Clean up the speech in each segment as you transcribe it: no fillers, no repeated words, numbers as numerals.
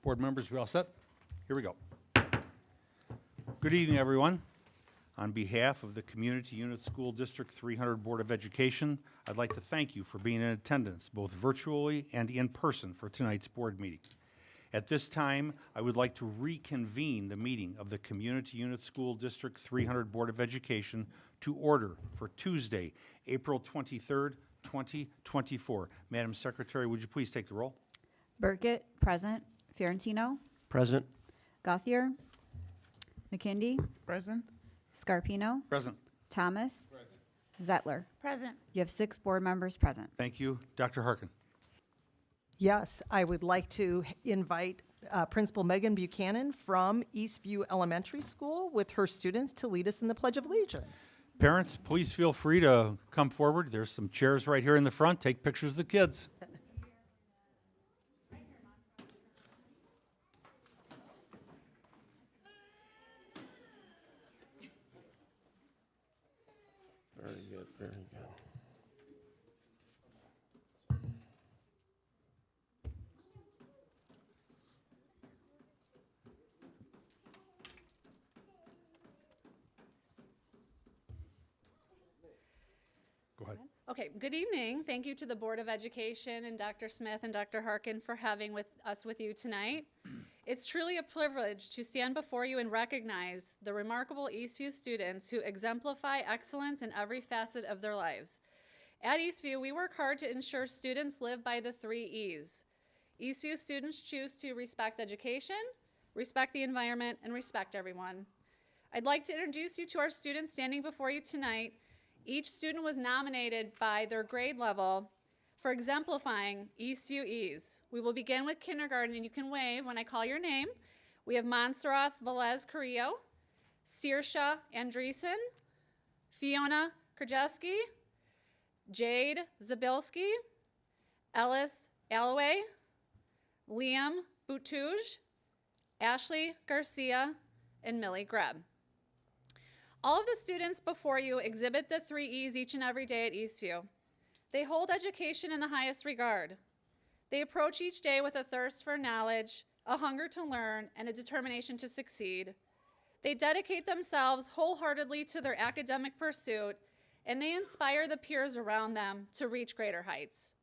Board members, we all set? Here we go. Good evening, everyone. On behalf of the Community Unit School District 300 Board of Education, I'd like to thank you for being in attendance, both virtually and in person, for tonight's board meeting. At this time, I would like to reconvene the meeting of the Community Unit School District 300 Board of Education to order for Tuesday, April 23rd, 2024. Madam Secretary, would you please take the roll? Burkett, present. Fiorentino, Present. Gauthier, McKindy, Present. Scarpino, Present. Thomas, Zettler. Present. You have 6 board members present. Thank you. Dr. Harkin. Yes, I would like to invite Principal Megan Buchanan from Eastview Elementary School with her students to lead us in the Pledge of Allegiance. Parents, please feel free to come forward. There's some chairs right here in the front. Take pictures of the kids. Very good, very good. Go ahead. Okay, good evening. Thank you to the Board of Education and Dr. Smith and Dr. Harkin for having us with you tonight. It's truly a privilege to stand before you and recognize the remarkable Eastview students who exemplify excellence in every facet of their lives. At Eastview, we work hard to ensure students live by the 3 E's. Eastview students choose to respect education, respect the environment, and respect everyone. I'd like to introduce you to our students standing before you tonight. Each student was nominated by their grade level for exemplifying Eastview E's. We will begin with kindergarten, and you can wave when I call your name. We have Montserrat Velez Carrillo, Saoirse Andreessen, Fiona Krajewski, Jade Zabilski, Ellis Alloway, Liam Boutouge, Ashley Garcia, and Millie Greb. All of the students before you exhibit the 3 E's each and every day at Eastview. They hold education in the highest regard. They approach each day with a thirst for knowledge, a hunger to learn, and a determination to succeed. They dedicate themselves wholeheartedly to their academic pursuit, and they inspire the peers around them to reach greater heights.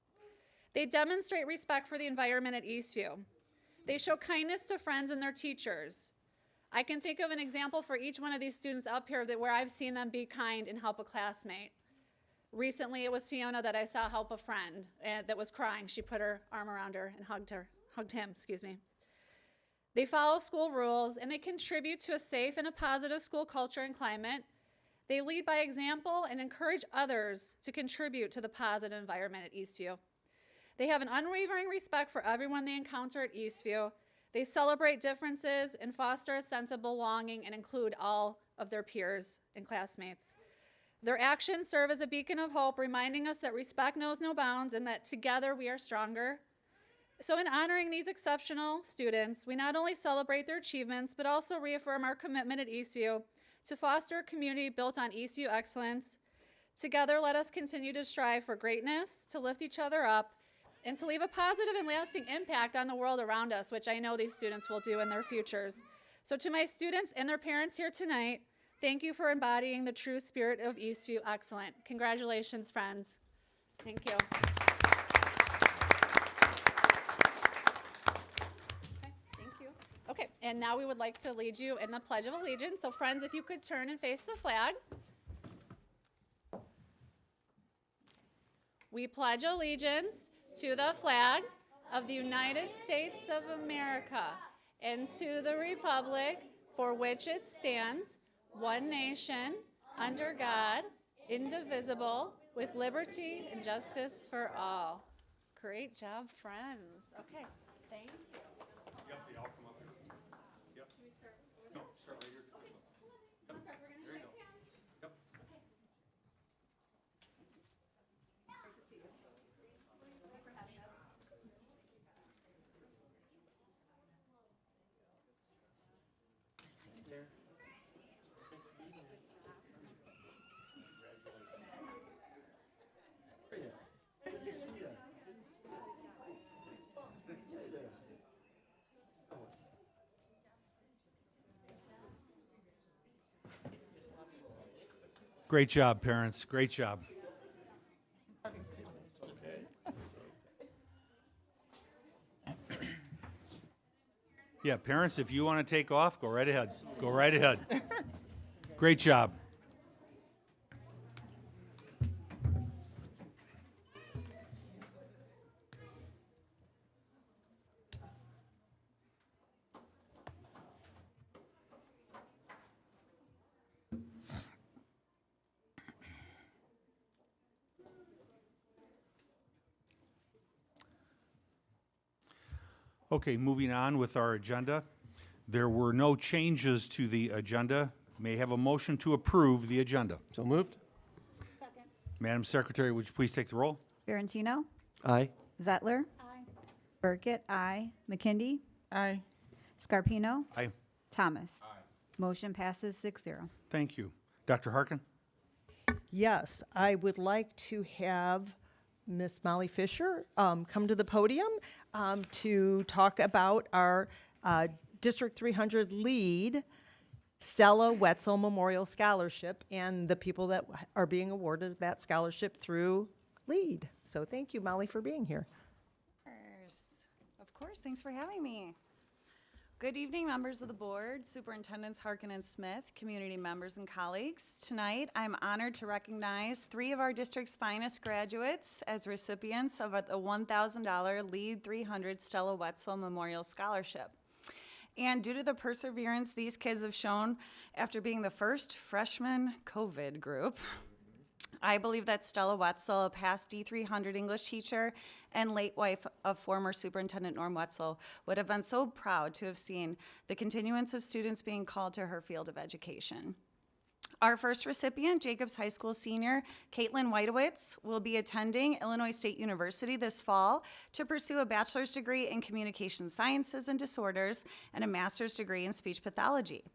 They demonstrate respect for the environment at Eastview. They show kindness to friends and their teachers. I can think of an example for each one of these students up here where I've seen them be kind and help a classmate. Recently, it was Fiona that I saw help a friend that was crying. She put her arm around her and hugged him. They follow school rules, and they contribute to a safe and a positive school culture and climate. They lead by example and encourage others to contribute to the positive environment at Eastview. They have an unwavering respect for everyone they encounter at Eastview. They celebrate differences and foster a sense of belonging and include all of their peers and classmates. Their actions serve as a beacon of hope, reminding us that respect knows no bounds and that together we are stronger. So in honoring these exceptional students, we not only celebrate their achievements, but also reaffirm our commitment at Eastview to foster a community built on Eastview excellence. Together, let us continue to strive for greatness, to lift each other up, and to leave a positive and lasting impact on the world around us, which I know these students will do in their futures. So to my students and their parents here tonight, thank you for embodying the true spirit of Eastview Excellent. Congratulations, friends. Thank you. Okay, thank you. Okay, and now we would like to lead you in the Pledge of Allegiance. So friends, if you could turn and face the flag. We pledge allegiance to the flag of the United States of America and to the republic for which it stands, one nation, under God, indivisible, with liberty and justice for all. Great job, friends. Okay, thank you. Yep, they all come up here. Yep. Should we start? No, start right here. Okay. We're gonna shake hands. Yep. Okay. Great to see you. Thank you for having us. Great job, parents. Great job. Yeah, parents, if you want to take off, go right ahead. Go right ahead. Great job. Okay, moving on with our agenda. There were no changes to the agenda. May I have a motion to approve the agenda? So moved? Madam Secretary, would you please take the roll? Ferentino, Aye. Zettler. Burkett, aye. McKindy, Aye. Scarpino, Aye. Thomas. Motion passes 6-0. Thank you. Dr. Harkin? Yes, I would like to have Miss Molly Fisher come to the podium to talk about our District 300 lead, Stella Wetzel Memorial Scholarship, and the people that are being awarded that scholarship through LEAD. So thank you, Molly, for being here. Of course, thanks for having me. Good evening, members of the board, superintendents Harkin and Smith, community members and colleagues. Tonight, I'm honored to recognize 3 of our district's finest graduates as recipients of the $1,000 LEAD 300 Stella Wetzel Memorial Scholarship. And due to the perseverance these kids have shown after being the first freshman COVID group, I believe that Stella Wetzel, a past D300 English teacher and late wife of former Superintendent Norm Wetzel, would have been so proud to have seen the continuance of students being called to her field of education. Our first recipient, Jacobs High School senior Caitlin Whitowitz, will be attending Illinois State University this fall to pursue a bachelor's degree in communication sciences and disorders and a master's degree in speech pathology.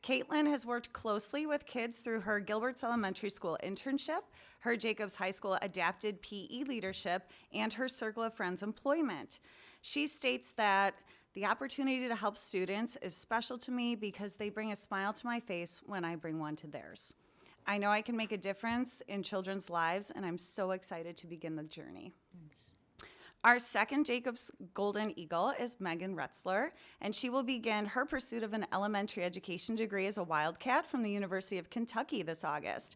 Caitlin has worked closely with kids through her Gilbert's Elementary School internship, her Jacobs High School adapted PE leadership, and her Circle of Friends employment. She states that the opportunity to help students is special to me because they bring a smile to my face when I bring one to theirs. I know I can make a difference in children's lives, and I'm so excited to begin the journey. Our second Jacobs Golden Eagle is Megan Retzler, and she will begin her pursuit of an elementary education degree as a Wildcat from the University of Kentucky this August.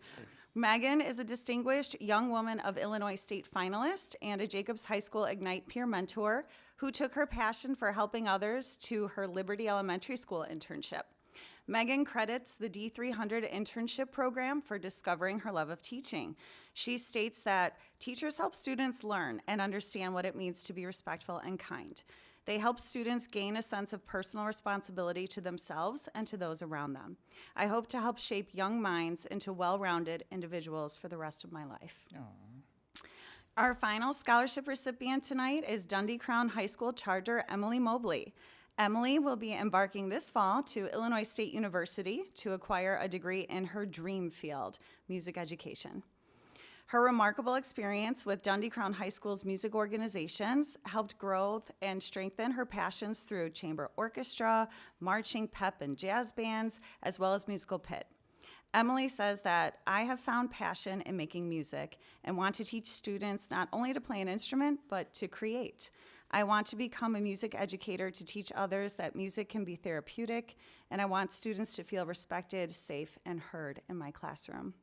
Megan is a distinguished young woman of Illinois State finalist and a Jacobs High School Ignite peer mentor who took her passion for helping others to her Liberty Elementary School internship. Megan credits the D300 internship program for discovering her love of teaching. She states that teachers help students learn and understand what it means to be respectful and kind. They help students gain a sense of personal responsibility to themselves and to those around them. I hope to help shape young minds into well-rounded individuals for the rest of my life. Our final scholarship recipient tonight is Dundee Crown High School charger Emily Mobley. Emily will be embarking this fall to Illinois State University to acquire a degree in her dream field, music education. Her remarkable experience with Dundee Crown High School's music organizations helped grow and strengthen her passions through chamber orchestra, marching, pep, and jazz bands, as well as musical pit. Emily says that I have found passion in making music and want to teach students not only to play an instrument, but to create. I want to become a music educator to teach others that music can be therapeutic, and I want students to feel respected, safe, and heard in my classroom.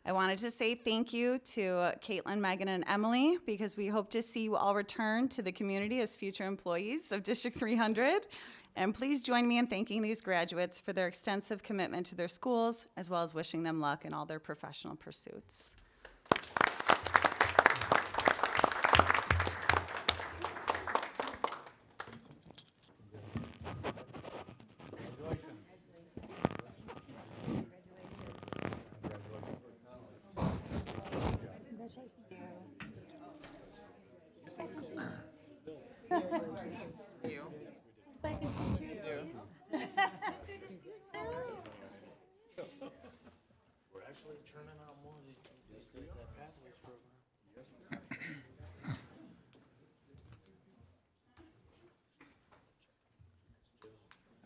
I wanted to say thank you to Caitlin, Megan, and Emily because we hope to see you all return to the community as future employees of District 300. And please join me in thanking these graduates for their extensive commitment to their schools, as well as wishing them luck in all their professional pursuits.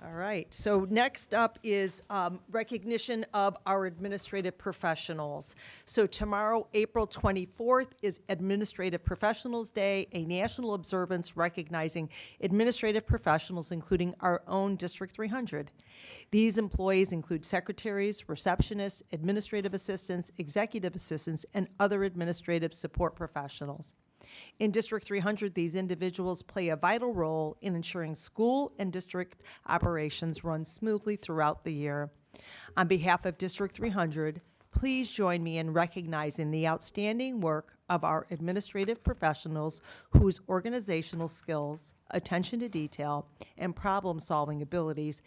All right, so next up is recognition of our administrative professionals. So tomorrow, April 24th, is Administrative Professionals Day, a national observance recognizing administrative professionals, including our own District 300. These employees include secretaries, receptionists, administrative assistants, executive assistants, and other administrative support professionals. In District 300, these individuals play a vital role in ensuring school and district operations run smoothly throughout the year. On behalf of District 300, please join me in recognizing the outstanding work of our administrative professionals whose organizational skills, attention to detail, and problem-solving abilities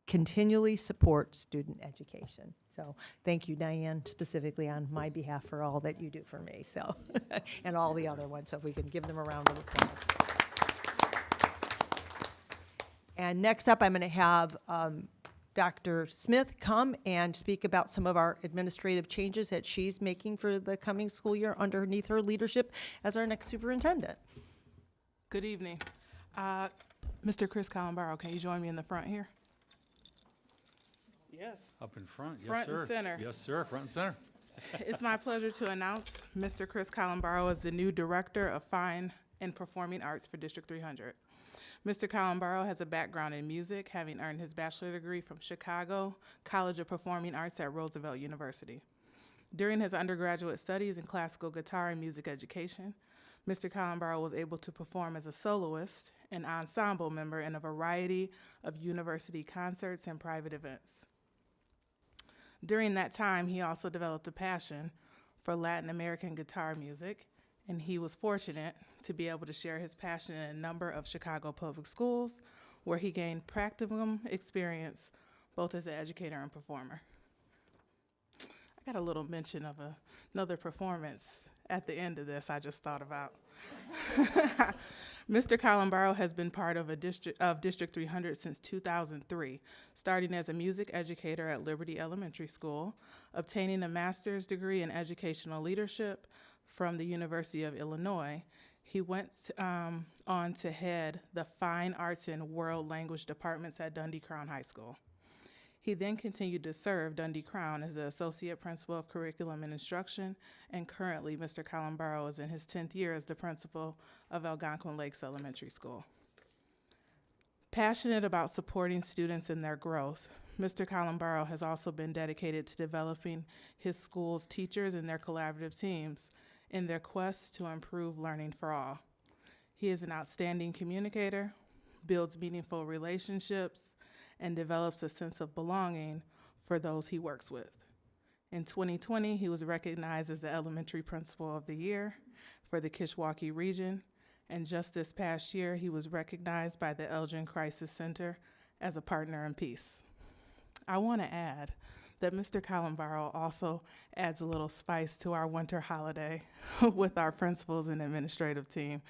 continually support student education. So thank you, Diane, specifically on my behalf for all that you do for me, so, and all the other ones, so if we can give them a round of applause. And next up, I'm going to have Dr. Smith come and speak about some of our administrative changes that she's making for the coming school year underneath her leadership as our next superintendent. Good evening. Mr. Chris Columbaro, can you join me in the front here? Yes. Up in front, yes, Front and sir. center. Yes, sir, front and center. It's my pleasure to announce Mr. Chris Columbaro as the new Director of Fine and Performing Arts for District 300. Mr. Columbaro has a background in music, having earned his bachelor's degree from Chicago College of Performing Arts at Roosevelt University. During his undergraduate studies in classical guitar and music education, Mr. Columbaro was able to perform as a soloist and ensemble member in a variety of university concerts and private events. During that time, he also developed a passion for Latin American guitar music, and he was fortunate to be able to share his passion in a number of Chicago public schools, where he gained practicum experience both as an educator and performer. I got a little mention of another performance at the end of this I just thought about. Mr. Columbaro has been part of District 300 since 2003, starting as a music educator at Liberty Elementary School, obtaining a master's degree in educational leadership from the University of Illinois. He went on to head the Fine Arts and World Language departments at Dundee Crown High School. He then continued to serve Dundee Crown as the Associate Principal of Curriculum and Instruction, and currently Mr. Columbaro is in his 10th year as the principal of Algonquin Lakes Elementary School. Passionate about supporting students in their growth, Mr. Columbaro has also been dedicated to developing his school's teachers and their collaborative teams in their quest to improve learning for all. He is an outstanding communicator, builds meaningful relationships, and develops a sense of belonging for those he works with. In 2020, he was recognized as the Elementary Principal of the Year for the Kishwaukee region, and just this past year, he was recognized by the Elgin Crisis Center as a Partner in Peace. I want to add that Mr. Columbaro also adds a little spice to our winter holiday with our principals and administrative team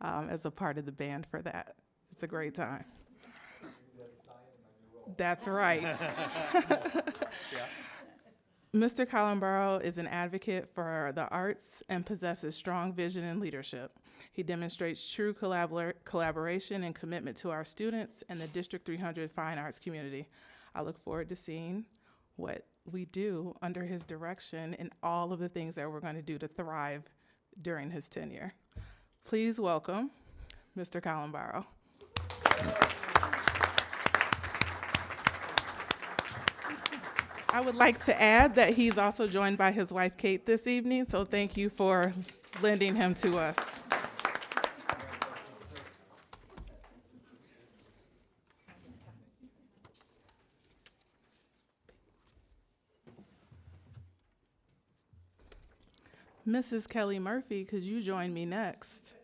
as a part of the band for that. It's a great time. That's right. Mr. Columbaro is an advocate for the arts and possesses strong vision and leadership. He demonstrates true collaboration and commitment to our students and the District 300 fine arts community. I look forward to seeing what we do under his direction and all of the things that we're going to do to thrive during his tenure. Please welcome Mr. Columbaro. I would like to add that he's also joined by his wife, Kate, this evening, so thank you for lending him to us. Mrs. Kelly Murphy, could you join me next?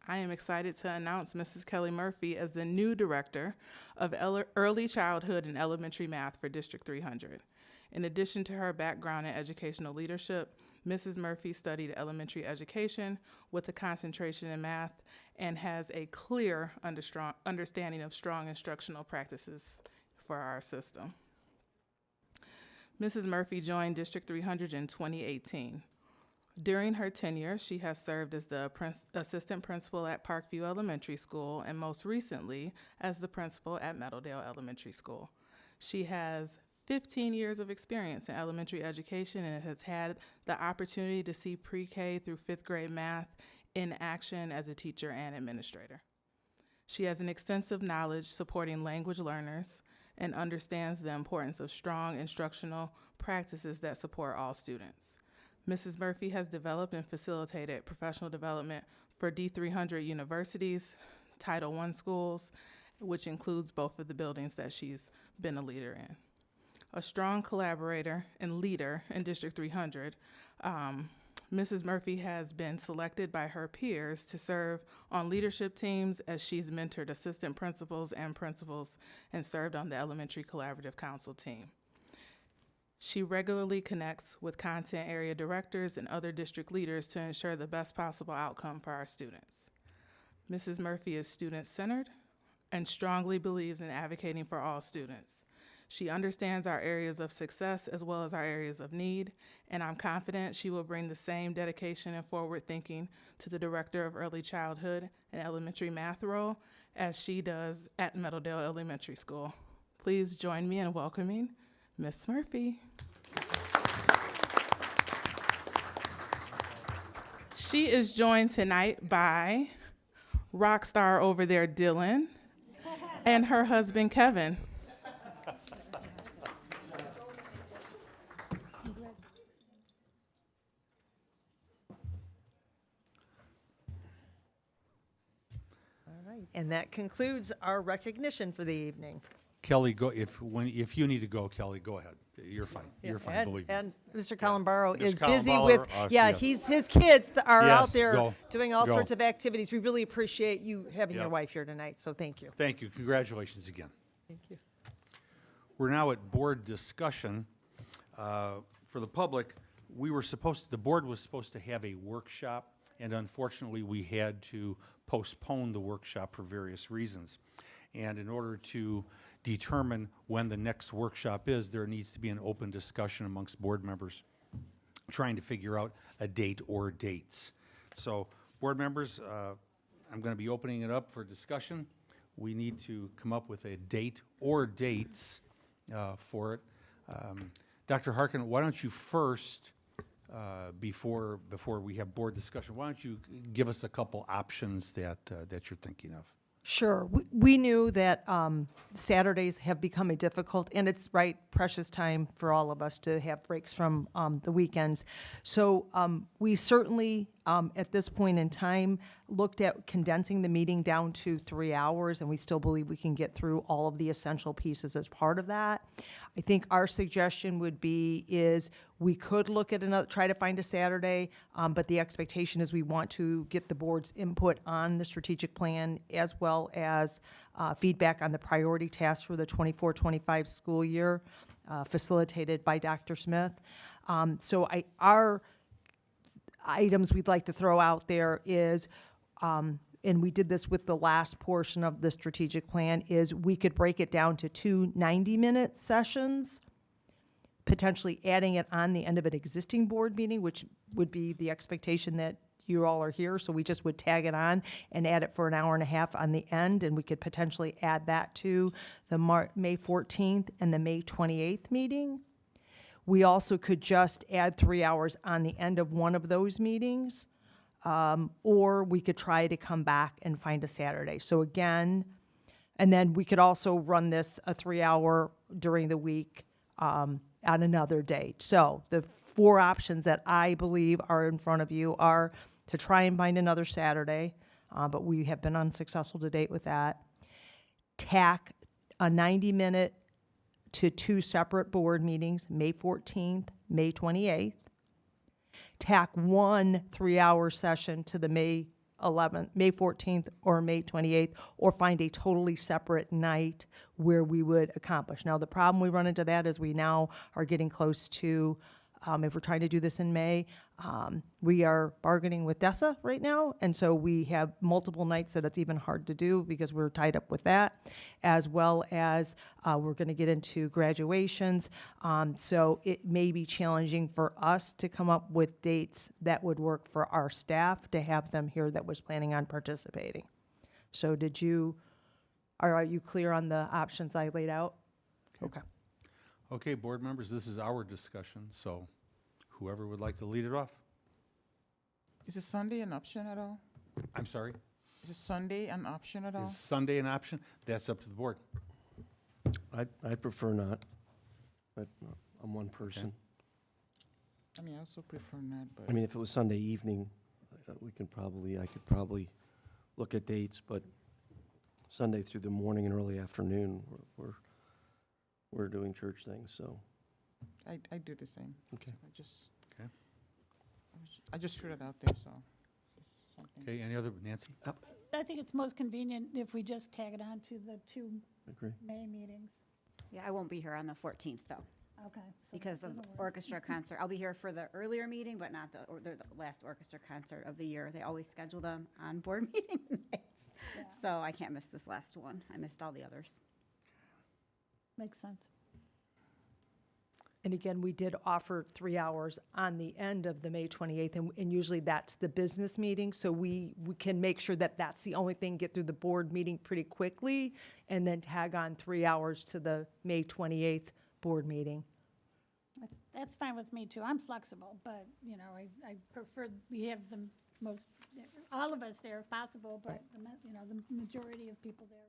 I am excited to announce Mrs. Kelly Murphy as the new Director of Early Childhood and Elementary Math for District 300. In addition to her background in educational leadership, Mrs. Murphy studied elementary education with a concentration in math and has a clear understanding of strong instructional practices for our system. Mrs. Murphy joined District 300 in 2018. During her tenure, she has served as the assistant principal at Parkview Elementary School and most recently as the principal at Meadowdale Elementary School. She has 15 years of experience in elementary education and has had the opportunity to see pre-K through 5th grade math in action as a teacher and administrator. She has an extensive knowledge supporting language learners and understands the importance of strong instructional practices that support all students. Mrs. Murphy has developed and facilitated professional development for D300 universities, Title I schools, which includes both of the buildings that she's been a leader in. A strong collaborator and leader in District 300, Mrs. Murphy has been selected by her peers to serve on leadership teams as she's mentored assistant principals and principals and served on the Elementary Collaborative Council team. She regularly connects with content area directors and other district leaders to ensure the best possible outcome for our students. Mrs. Murphy is student-centered and strongly believes in advocating for all students. She understands our areas of success as well as our areas of need, and I'm confident she will bring the same dedication and forward thinking to the Director of Early Childhood and Elementary Math role as she does at Meadowdale Elementary School. Please join me in welcoming Ms. Murphy. She is joined tonight by rock star over there, Dylan, and her husband, Kevin. All right, and that concludes our recognition for the evening. Kelly, go, if you need to go, Kelly, go ahead. You're fine. You're fine, And- believe me. And Mr. Columbaro Mr. is busy Columbaro, with, yeah. his kids are out Yes, there go, doing all go. sorts of activities. We really appreciate you having your Yep. wife here tonight, so thank you. Thank you. Congratulations again. Thank you. We're now at board discussion. For the public, the board was supposed to have a workshop, and unfortunately, we had to postpone the workshop for various reasons. And in order to determine when the next workshop is, there needs to be an open discussion amongst board members, trying to figure out a date or dates. So, board members, I'm going to be opening it up for discussion. We need to come up with a date or dates for it. Dr. Harkin, why don't you first, before we have board discussion, why don't you give us a couple options that you're thinking of? Sure. We knew that Saturdays have become a difficult, and it's precious time for all of us to have breaks from the weekends. So we certainly, at this point in time, looked at condensing the meeting down to 3 hours, and we still believe we can get through all of the essential pieces as part of that. I think our suggestion would be is we could look at try to find a Saturday, but the expectation is we want to get the board's input on the strategic plan as well as feedback on the priority tasks for the 24-25 school year, facilitated by Dr. Smith. So our items we'd like to throw out there is, and we did this with the last portion of the strategic plan, is we could break it down to 2 90-minute sessions, potentially adding it on the end of an existing board meeting, which would be the expectation that you all are here, so we just would tag it on and add it for an hour and a half on the end, and we could potentially add that to the May 14th and the May 28th meeting. We also could just add 3 hours on the end of one of those meetings, or we could try to come back and find a Saturday. So again, and then we could also run this a 3-hour during the week on another date. So the 4 options that I believe are in front of you are to try and find another Saturday, but we have been unsuccessful to date with that. Tack a 90-minute to 2 separate board meetings, May 14th, May 28th. Tack 1 3-hour session to the May 11th, May 14th, or May 28th, or find a totally separate night where we would accomplish. Now, the problem we run into that is we now are getting close to if we're trying to do this in May. We are bargaining with DESA right now, and so we have multiple nights that it's even hard to do because we're tied up with that, as well as we're going to get into graduations. So it may be challenging for us to come up with dates that would work for our staff to have them here that was planning on participating. So are you clear on the options I laid out? Okay. Okay, board members, this is our discussion, so whoever would like to lead it off. Is it Sunday an option at all? I'm sorry, Is Sunday an option at all? is Sunday an option? That's up to the board. I'd prefer not, but I'm one person. I mean, I also prefer not, but. I mean, if it was Sunday evening, I could probably look at dates, but Sunday through the morning and early afternoon, we're doing church things, so. I do the same. Okay. Okay. I just threw it out there, so. just something. Okay, any other, Nancy? I think it's most convenient if we just tag it on to the 2 Agree. May meetings. Yeah, I won't be here on the 14th, though, Okay. so because that of doesn't work. orchestra concert. I'll be here for the earlier meeting, but not the last orchestra concert of the year. They always schedule them on board meeting nights. Yeah. So I can't miss this last one. I missed all the others. Makes sense. And again, we did offer 3 hours on the end of the May 28th, and usually that's the business meeting, so we can make sure that that's the only thing, get through the board meeting pretty quickly, and then tag on 3 hours to the May 28th board meeting. That's fine with me, too. I'm flexible, but, I prefer we have the most, all of us there if possible, but, the majority of people there.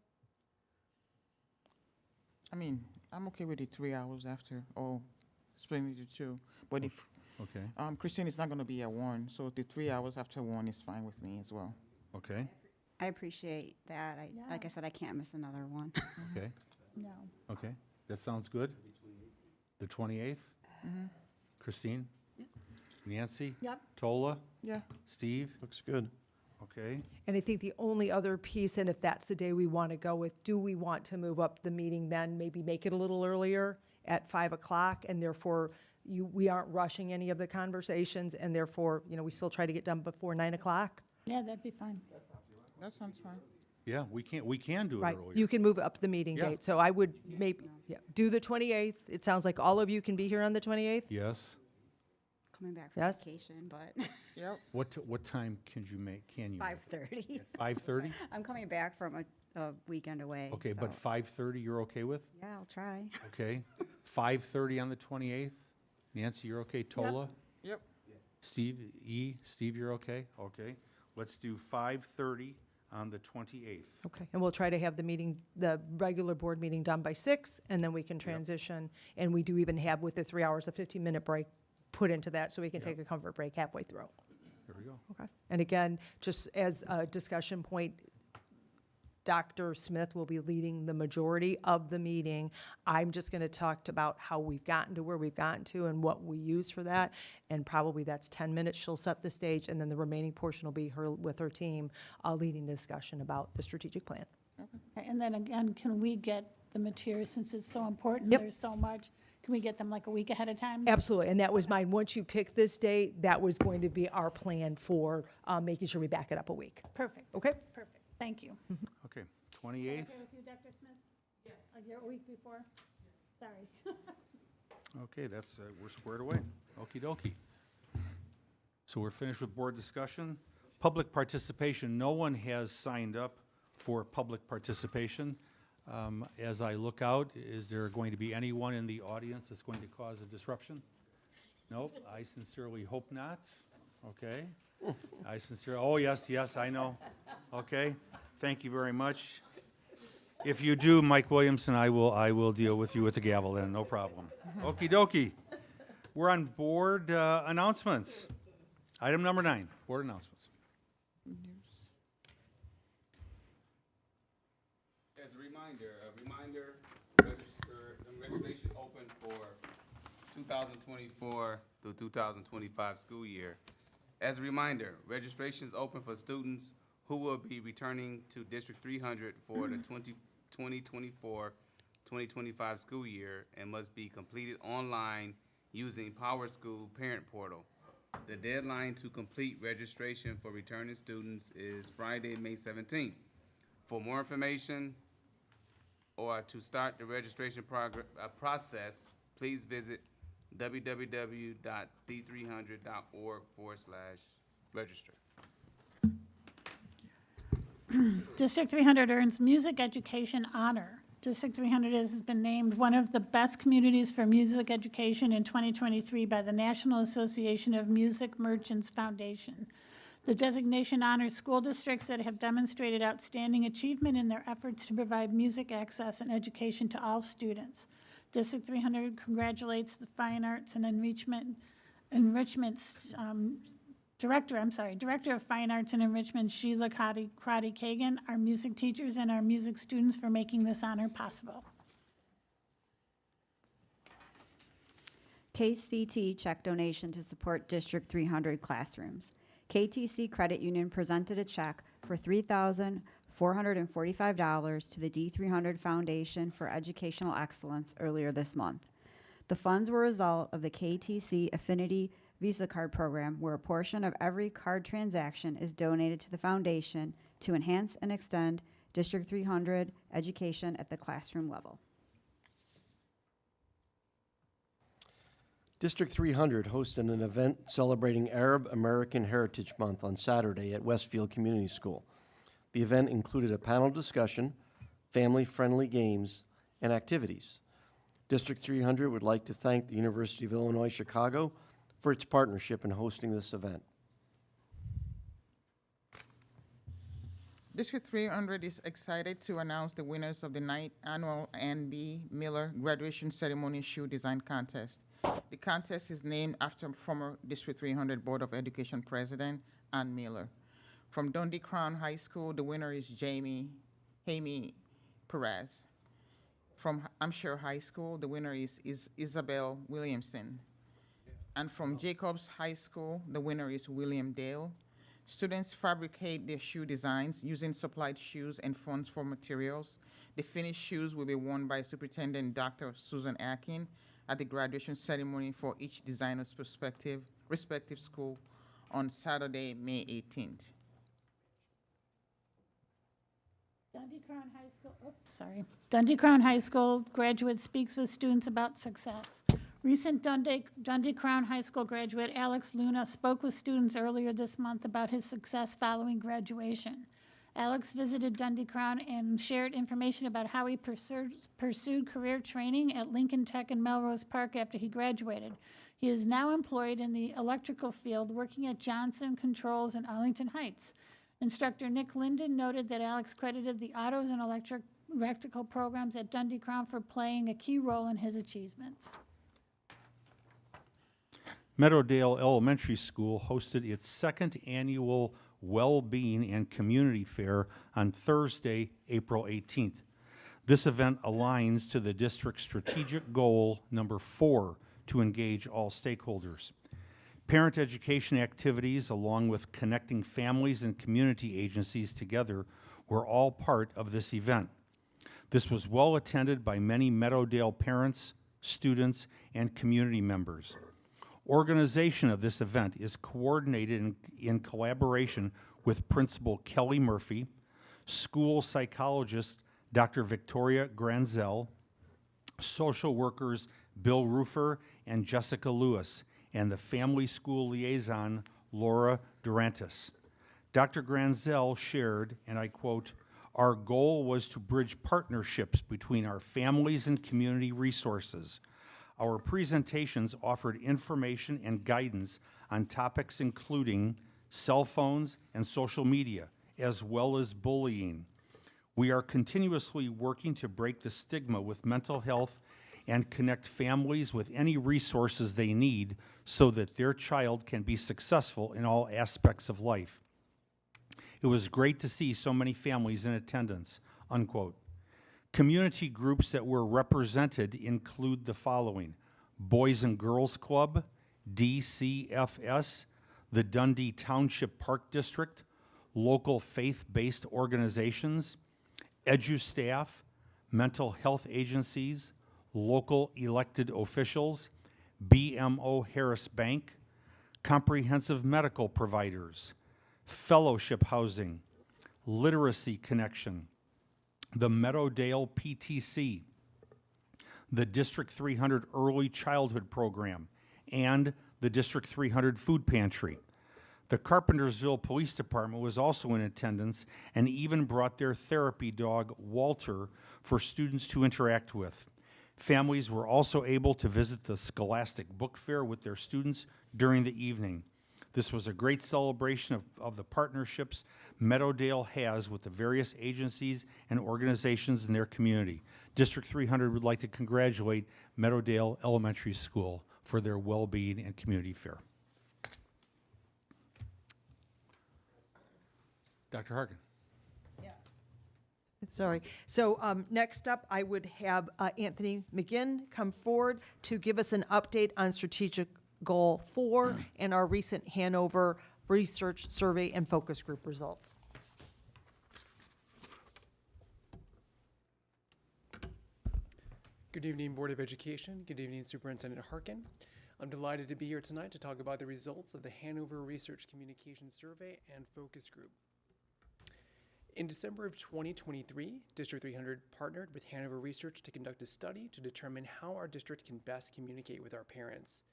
I mean, I'm okay with the 3 hours after, or splitting it to 2. But if, Okay, Christine is not gonna be at 1, so the 3 hours after 1 is fine with me as well. okay, I appreciate that. Like I Yeah. said, I can't miss another one. okay, No. okay. That sounds good. The 28th? Christine? Nancy? Yep. Tola? Yeah. Steve? Looks good. Okay, And I think the only other piece, and if that's the day we want to go with, do we want to move up the meeting then, maybe make it a little earlier at 5 o'clock, and therefore we aren't rushing any of the conversations, and therefore, we still try to get done before 9 o'clock? Yeah, that'd be fine. That sounds fine. yeah, we can do it Right, earlier. you can move up the meeting Yeah. date, so I would maybe, do the 28th. It sounds like all of you can be here on the 28th? Yes. Coming back from Yes? vacation, but Yep. What time can you make? 5:30. 5:30? I'm coming back from a weekend away. Okay, but so- 5:30 you're okay with? Yeah, I'll try. Okay. 5:30 on the 28th? Nancy, you're okay? Tola? Yep. Steve, you're okay? Okay. Let's do 5:30 on the 28th. Okay, and we'll try to have the regular board meeting done by 6, and then we can transition. And we do even have, with the 3 hours, a 15-minute break put into that, so we can take a comfort break halfway through. There we go. Okay. And again, just as a discussion point, Dr. Smith will be leading the majority of the meeting. I'm just going to talk about how we've gotten to where we've gotten to and what we use for that. And probably that's 10 minutes. She'll set the stage, and then the remaining portion will be her with her team leading the discussion about the strategic plan. And then again, can we get the material, since it's so important, Yep. there's so much, can we get them like a week ahead of time? Absolutely, and that was mine. Once you pick this date, that was going to be our plan for making sure we back it up a week. Perfect, Okay? perfect. Thank you. Okay, 28th? Okay with you, Dr. Smith? Yeah. Like a week before? Sorry. Okay, that's, we're squared away. Okey dokey. So we're finished with board discussion. Public participation, no one has signed up for public participation. As I look out, is there going to be anyone in the audience that's going to cause a disruption? Nope, I sincerely hope not. Okay. Oh, yes, I know. Okay, thank you very much. If you do, Mike Williamson, I will deal with you with the gavel then, no problem. Okey dokey. We're on board announcements. Item number 9, board announcements. As a reminder, registration open for 2024 through 2025 school year. As a reminder, registration is open for students who will be returning to District 300 for the 2024-2025 school year and must be completed online using PowerSchool Parent Portal. The deadline to complete registration for returning students is Friday, May 17th. For more information or to start the registration process, please visit www.d300.org/register. District 300 earns Music Education Honor. District 300 has been named one of the best communities for music education in 2023 by the National Association of Music Merchants Foundation. The designation honors school districts that have demonstrated outstanding achievement in their efforts to provide music access and education to all students. District 300 congratulates the Fine Arts and Enrichment's Director of Fine Arts and Enrichment, Sheila Crotty Kagan, our music teachers and our music students for making this honor possible. KCT check donation to support District 300 classrooms. KTC Credit Union presented a check for $3,445 to the D300 Foundation for Educational Excellence earlier this month. The funds were a result of the KTC Affinity Visa Card program, where a portion of every card transaction is donated to the foundation to enhance and extend District 300 education at the classroom level. District 300 hosted an event celebrating Arab American Heritage Month on Saturday at Westfield Community School. The event included a panel discussion, family-friendly games, and activities. District 300 would like to thank the University of Illinois Chicago for its partnership in hosting this event. District 300 is excited to announce the winners of the 9th annual Ann B. Miller Graduation Ceremony Shoe Design Contest. The contest is named after former District 300 Board of Education President Ann Miller. From Dundee Crown High School, the winner is Jamie Perez. From Hampshire High School, the winner is Isabel Williamson. And from Jacobs High School, the winner is William Dale. Students fabricate their shoe designs using supplied shoes and funds for materials. The finished shoes will be worn by Superintendent Dr. Susan Akin at the graduation ceremony for each designer's respective school on Saturday, May 18th. Dundee Crown High School graduate speaks with students about success. Recent Dundee Crown High School graduate Alex Luna spoke with students earlier this month about his success following graduation. Alex visited Dundee Crown and shared information about how he pursued career training at Lincoln Tech and Melrose Park after he graduated. He is now employed in the electrical field, working at Johnson Controls in Arlington Heights. Instructor Nick Linden noted that Alex credited the autos and electrical programs at Dundee Crown for playing a key role in his achievements. Meadowdale Elementary School hosted its second annual Well-Being and Community Fair on Thursday, April 18th. This event aligns to the district's strategic goal number 4 to engage all stakeholders. Parent education activities, along with connecting families and community agencies together, were all part of this event. This was well attended by many Meadowdale parents, students, and community members. Organization of this event is coordinated in collaboration with Principal Kelly Murphy, school psychologist Dr. Victoria Granzel, social workers Bill Rufer and Jessica Lewis, and the family school liaison Laura Durantis. Dr. Granzel shared, and I quote, "Our goal was to bridge partnerships between our families and community resources. Our presentations offered information and guidance on topics including cell phones and social media, as well as bullying. We are continuously working to break the stigma with mental health and connect families with any resources they need so that their child can be successful in all aspects of life. It was great to see so many families in attendance," unquote. Community groups that were represented include the following: Boys and Girls Club, DCFS, the Dundee Township Park District, local faith-based organizations, EduStaff, mental health agencies, local elected officials, BMO Harris Bank, Comprehensive Medical Providers, Fellowship Housing, Literacy Connection, the Meadowdale PTC, the District 300 Early Childhood Program, and the District 300 Food Pantry. The Carpentersville Police Department was also in attendance and even brought their therapy dog, Walter, for students to interact with. Families were also able to visit the Scholastic Book Fair with their students during the evening. This was a great celebration of the partnerships Meadowdale has with the various agencies and organizations in their community. District 300 would like to congratulate Meadowdale Elementary School for their well-being and community fair. Dr. Harkin. Sorry. So next up, I would have Anthony McGinn come forward to give us an update on Strategic Goal 4 and our recent Hanover Research Survey and Focus Group results. Good evening, Board of Education. Good evening, Superintendent Harkin. I'm delighted to be here tonight to talk about the results of the Hanover Research Communication Survey and Focus Group. In December of 2023, District 300 partnered with Hanover Research to conduct a study to determine how our district can best communicate with our parents.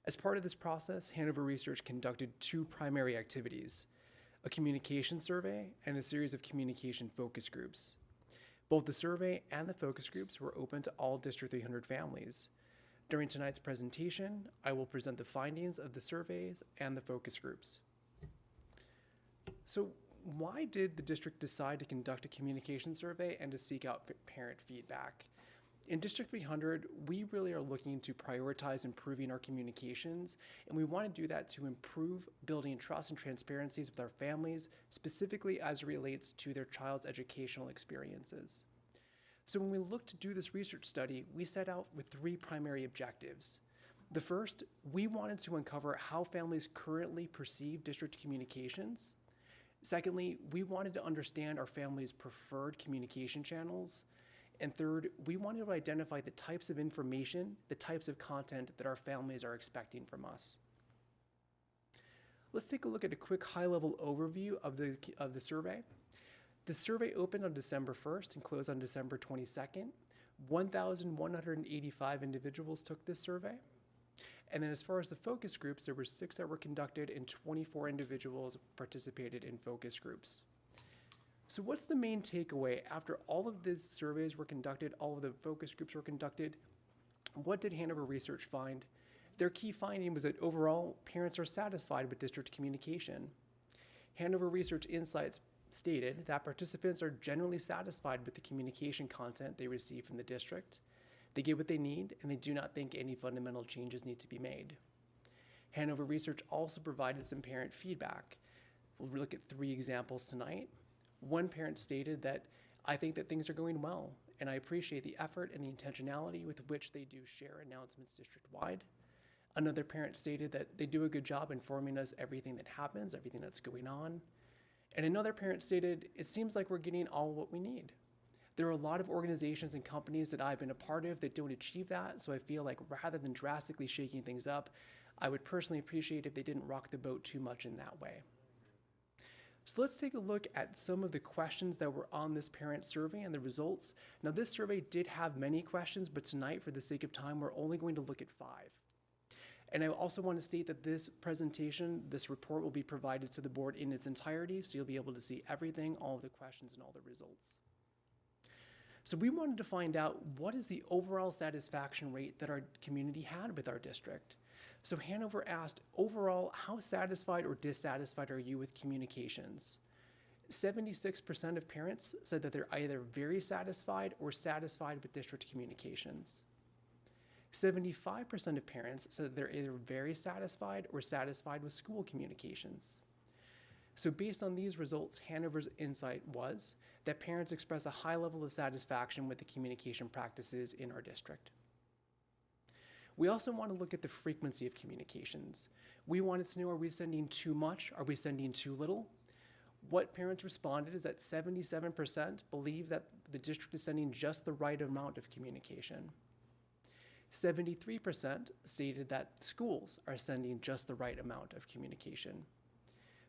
As part of this process, Hanover Research conducted two primary activities: a communication survey and a series of communication focus groups. Both the survey and the focus groups were open to all District 300 families. During tonight's presentation, I will present the findings of the surveys and the focus groups. So, why did the district decide to conduct a communication survey and to seek out parent feedback? In District 300, we really are looking to prioritize improving our communications, and we want to do that to improve building trust and transparencies with our families, specifically as it relates to their child's educational experiences. So when we looked to do this research study, we set out with three primary objectives. The first, we wanted to uncover how families currently perceive district communications. Secondly, we wanted to understand our families' preferred communication channels. And third, we wanted to identify the types of information, the types of content that our families are expecting from us. Let's take a look at a quick high-level overview of the survey. The survey opened on December 1st and closed on December 22nd. 1,185 individuals took this survey. And then as far as the focus groups, there were 6 that were conducted and 24 individuals participated in focus groups. So what's the main takeaway? After all of these surveys were conducted, all of the focus groups were conducted, what did Hanover Research find? Their key finding was that overall, parents are satisfied with district communication. Hanover Research Insights stated that participants are generally satisfied with the communication content they receive from the district. They get what they need, and they do not think any fundamental changes need to be made. Hanover Research also provided some parent feedback. We'll look at 3 examples tonight. One parent stated that, "I think that things are going well, and I appreciate the effort and the intentionality with which they do share announcements district-wide." Another parent stated that they do a good job informing us everything that happens, everything that's going on. And another parent stated, "It seems like we're getting all what we need. There are a lot of organizations and companies that I've been a part of that don't achieve that, so I feel like rather than drastically shaking things up, I would personally appreciate if they didn't rock the boat too much in that way." So let's take a look at some of the questions that were on this parent survey and the results. Now this survey did have many questions, but tonight, for the sake of time, we're only going to look at 5. And I also want to state that this presentation, this report, will be provided to the board in its entirety, so you'll be able to see everything, all of the questions, and all the results. So we wanted to find out, what is the overall satisfaction rate that our community had with our district? So Hanover asked, overall, how satisfied or dissatisfied are you with communications? 76% of parents said that they're either very satisfied or satisfied with district communications. 75% of parents said that they're either very satisfied or satisfied with school communications. So based on these results, Hanover's insight was that parents express a high level of satisfaction with the communication practices in our district. We also want to look at the frequency of communications. We wanted to know, are we sending too much? Are we sending too little? What parents responded is that 77% believe that the district is sending just the right amount of communication. 73% stated that schools are sending just the right amount of communication.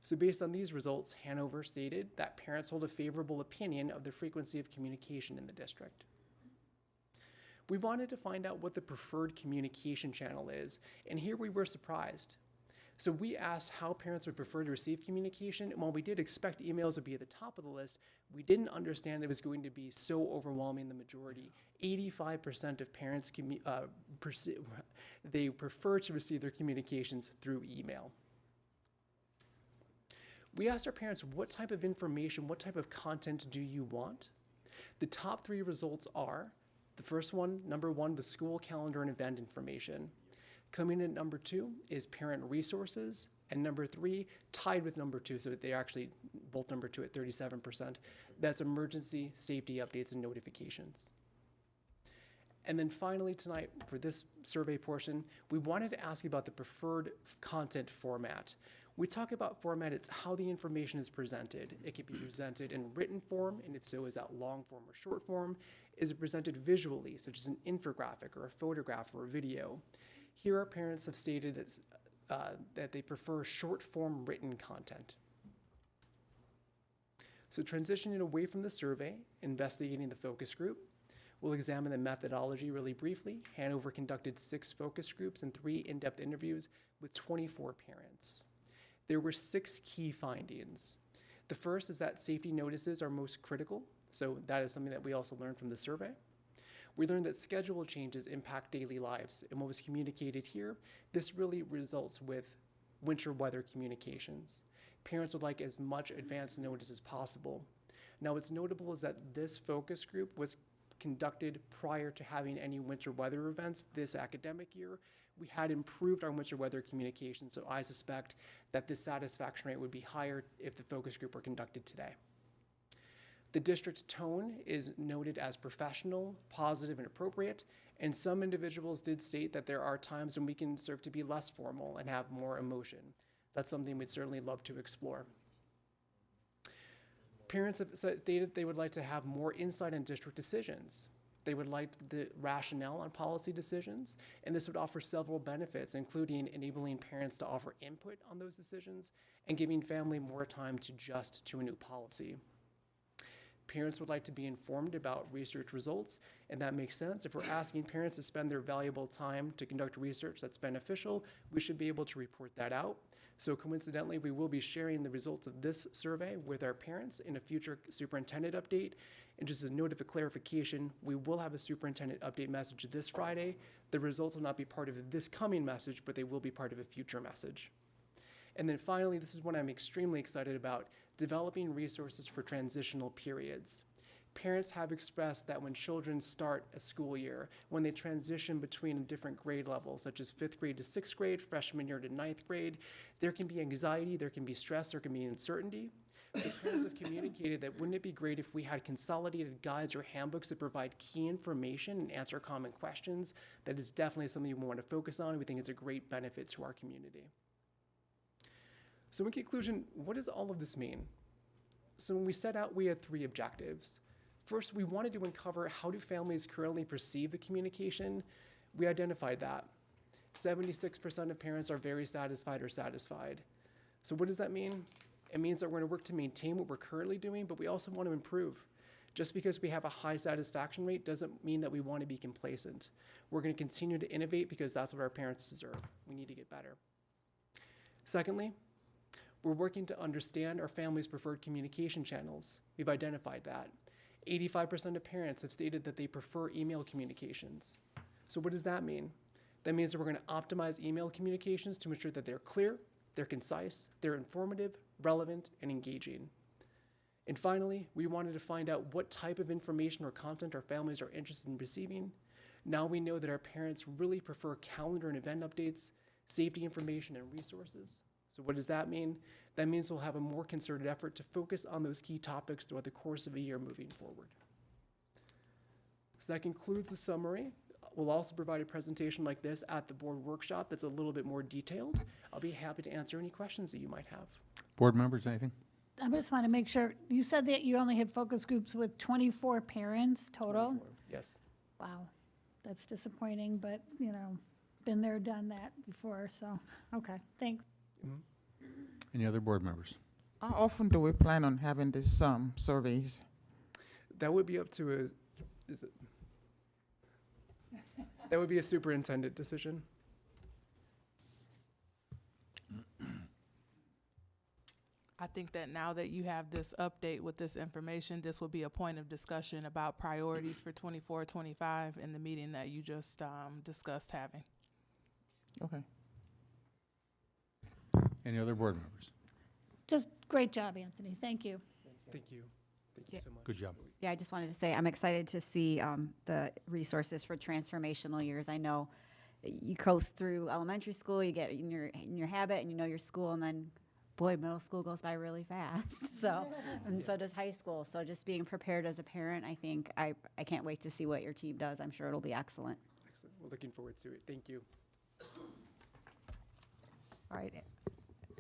So based on these results, Hanover stated that parents hold a favorable opinion of the frequency of communication in the district. We wanted to find out what the preferred communication channel is, and here we were surprised. So we asked how parents would prefer to receive communication, and while we did expect emails would be at the top of the list, we didn't understand it was going to be so overwhelming the majority. 85% of parents they prefer to receive their communications through email. We asked our parents, what type of information, what type of content do you want? The top 3 results are, the first one, number 1, was school calendar and event information. Coming in at number 2 is parent resources, and number 3, tied with number 2, so they're actually both number 2 at 37%, that's emergency safety updates and notifications. And then finally tonight, for this survey portion, we wanted to ask you about the preferred content format. We talk about format, it's how the information is presented. It can be presented in written form, and if so, is that long form or short form? Is it presented visually, such as an infographic or a photograph or a video? Here, our parents have stated that they prefer short form written content. So transitioning away from the survey, investigating the focus group, we'll examine the methodology really briefly. Hanover conducted 6 focus groups and 3 in-depth interviews with 24 parents. There were 6 key findings. The first is that safety notices are most critical, so that is something that we also learned from the survey. We learned that schedule changes impact daily lives, and what was communicated here, this really results with winter weather communications. Parents would like as much advance notice as possible. Now, what's notable is that this focus group was conducted prior to having any winter weather events this academic year. We had improved our winter weather communication, so I suspect that this satisfaction rate would be higher if the focus group were conducted today. The district tone is noted as professional, positive, and appropriate, and some individuals did state that there are times when we can serve to be less formal and have more emotion. That's something we'd certainly love to explore. Parents have stated they would like to have more insight on district decisions. They would like the rationale on policy decisions, and this would offer several benefits, including enabling parents to offer input on those decisions and giving family more time to adjust to a new policy. Parents would like to be informed about research results, and that makes sense. If we're asking parents to spend their valuable time to conduct research that's beneficial, we should be able to report that out. So coincidentally, we will be sharing the results of this survey with our parents in a future superintendent update. And just a note of a clarification, we will have a superintendent update message this Friday. The results will not be part of this coming message, but they will be part of a future message. And then finally, this is what I'm extremely excited about, developing resources for transitional periods. Parents have expressed that when children start a school year, when they transition between different grade levels, such as 5th grade to 6th grade, freshman year to 9th grade, there can be anxiety, there can be stress, there can be uncertainty. So parents have communicated that wouldn't it be great if we had consolidated guides or handbooks that provide key information and answer common questions? That is definitely something we want to focus on. We think it's a great benefit to our community. So in conclusion, what does all of this mean? So when we set out, we had 3 objectives. First, we wanted to uncover how do families currently perceive the communication. We identified that. 76% of parents are very satisfied or satisfied. So what does that mean? It means that we're going to work to maintain what we're currently doing, but we also want to improve. Just because we have a high satisfaction rate doesn't mean that we want to be complacent. We're going to continue to innovate because that's what our parents deserve. We need to get better. Secondly, we're working to understand our family's preferred communication channels. We've identified that. 85% of parents have stated that they prefer email communications. So what does that mean? That means that we're going to optimize email communications to ensure that they're clear, they're concise, they're informative, relevant, and engaging. And finally, we wanted to find out what type of information or content our families are interested in receiving. Now we know that our parents really prefer calendar and event updates, safety information, and resources. So what does that mean? That means we'll have a more concerted effort to focus on those key topics throughout the course of a year moving forward. So that concludes the summary. We'll also provide a presentation like this at the board workshop that's a little bit more detailed. I'll be happy to answer any questions that you might have. Board members, anything? I just want to make sure, you said that you only had focus groups with 24 parents total? 24, yes. Wow, That's disappointing, but, you know, been there, done that before, so, okay, thanks. Any other board members? How often do we plan on having these surveys? That would be up to that would be a superintendent decision. I think that now that you have this update with this information, this will be a point of discussion about priorities for 24, 25 in the meeting that you just discussed having. Okay. Any other board members? Just great job, Anthony, thank you. Thank you. Thank you so much. Good job. Yeah, I just wanted to say, I'm excited to see the resources for transformational years. I know you coast through elementary school, you get in your habit, and you know your school, and then, boy, middle school goes by really fast. So, and so does high school. So just being prepared as a parent, I think, I can't wait to see what your team does. I'm sure it'll be excellent. Excellent. We're looking forward to it. Thank you. All right.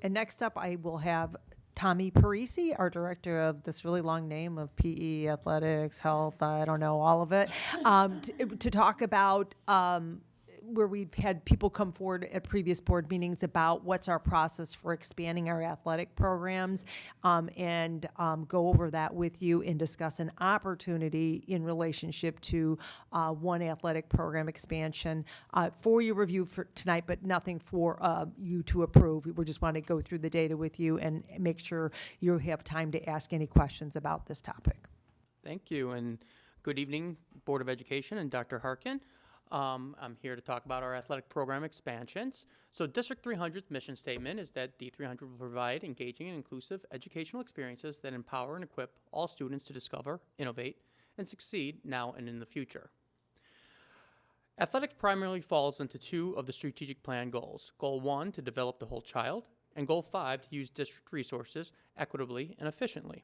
And next up, I will have Tommy Parisi, our director of this really long name of PE, athletics, health, I don't know, all of it, to talk about where we've had people come forward at previous board meetings about what's our process for expanding our athletic programs, and go over that with you and discuss an opportunity in relationship to one athletic program expansion for your review for tonight, but nothing for you to approve. We just want to go through the data with you and make sure you have time to ask any questions about this topic. Thank you, and good evening, Board of Education and Dr. Harkin. I'm here to talk about our athletic program expansions. So District 300's mission statement is that D300 will provide engaging and inclusive educational experiences that empower and equip all students to discover, innovate, and succeed now and in the future. Athletics primarily falls into two of the strategic plan goals. Goal 1, to develop the whole child, and Goal 5, to use district resources equitably and efficiently.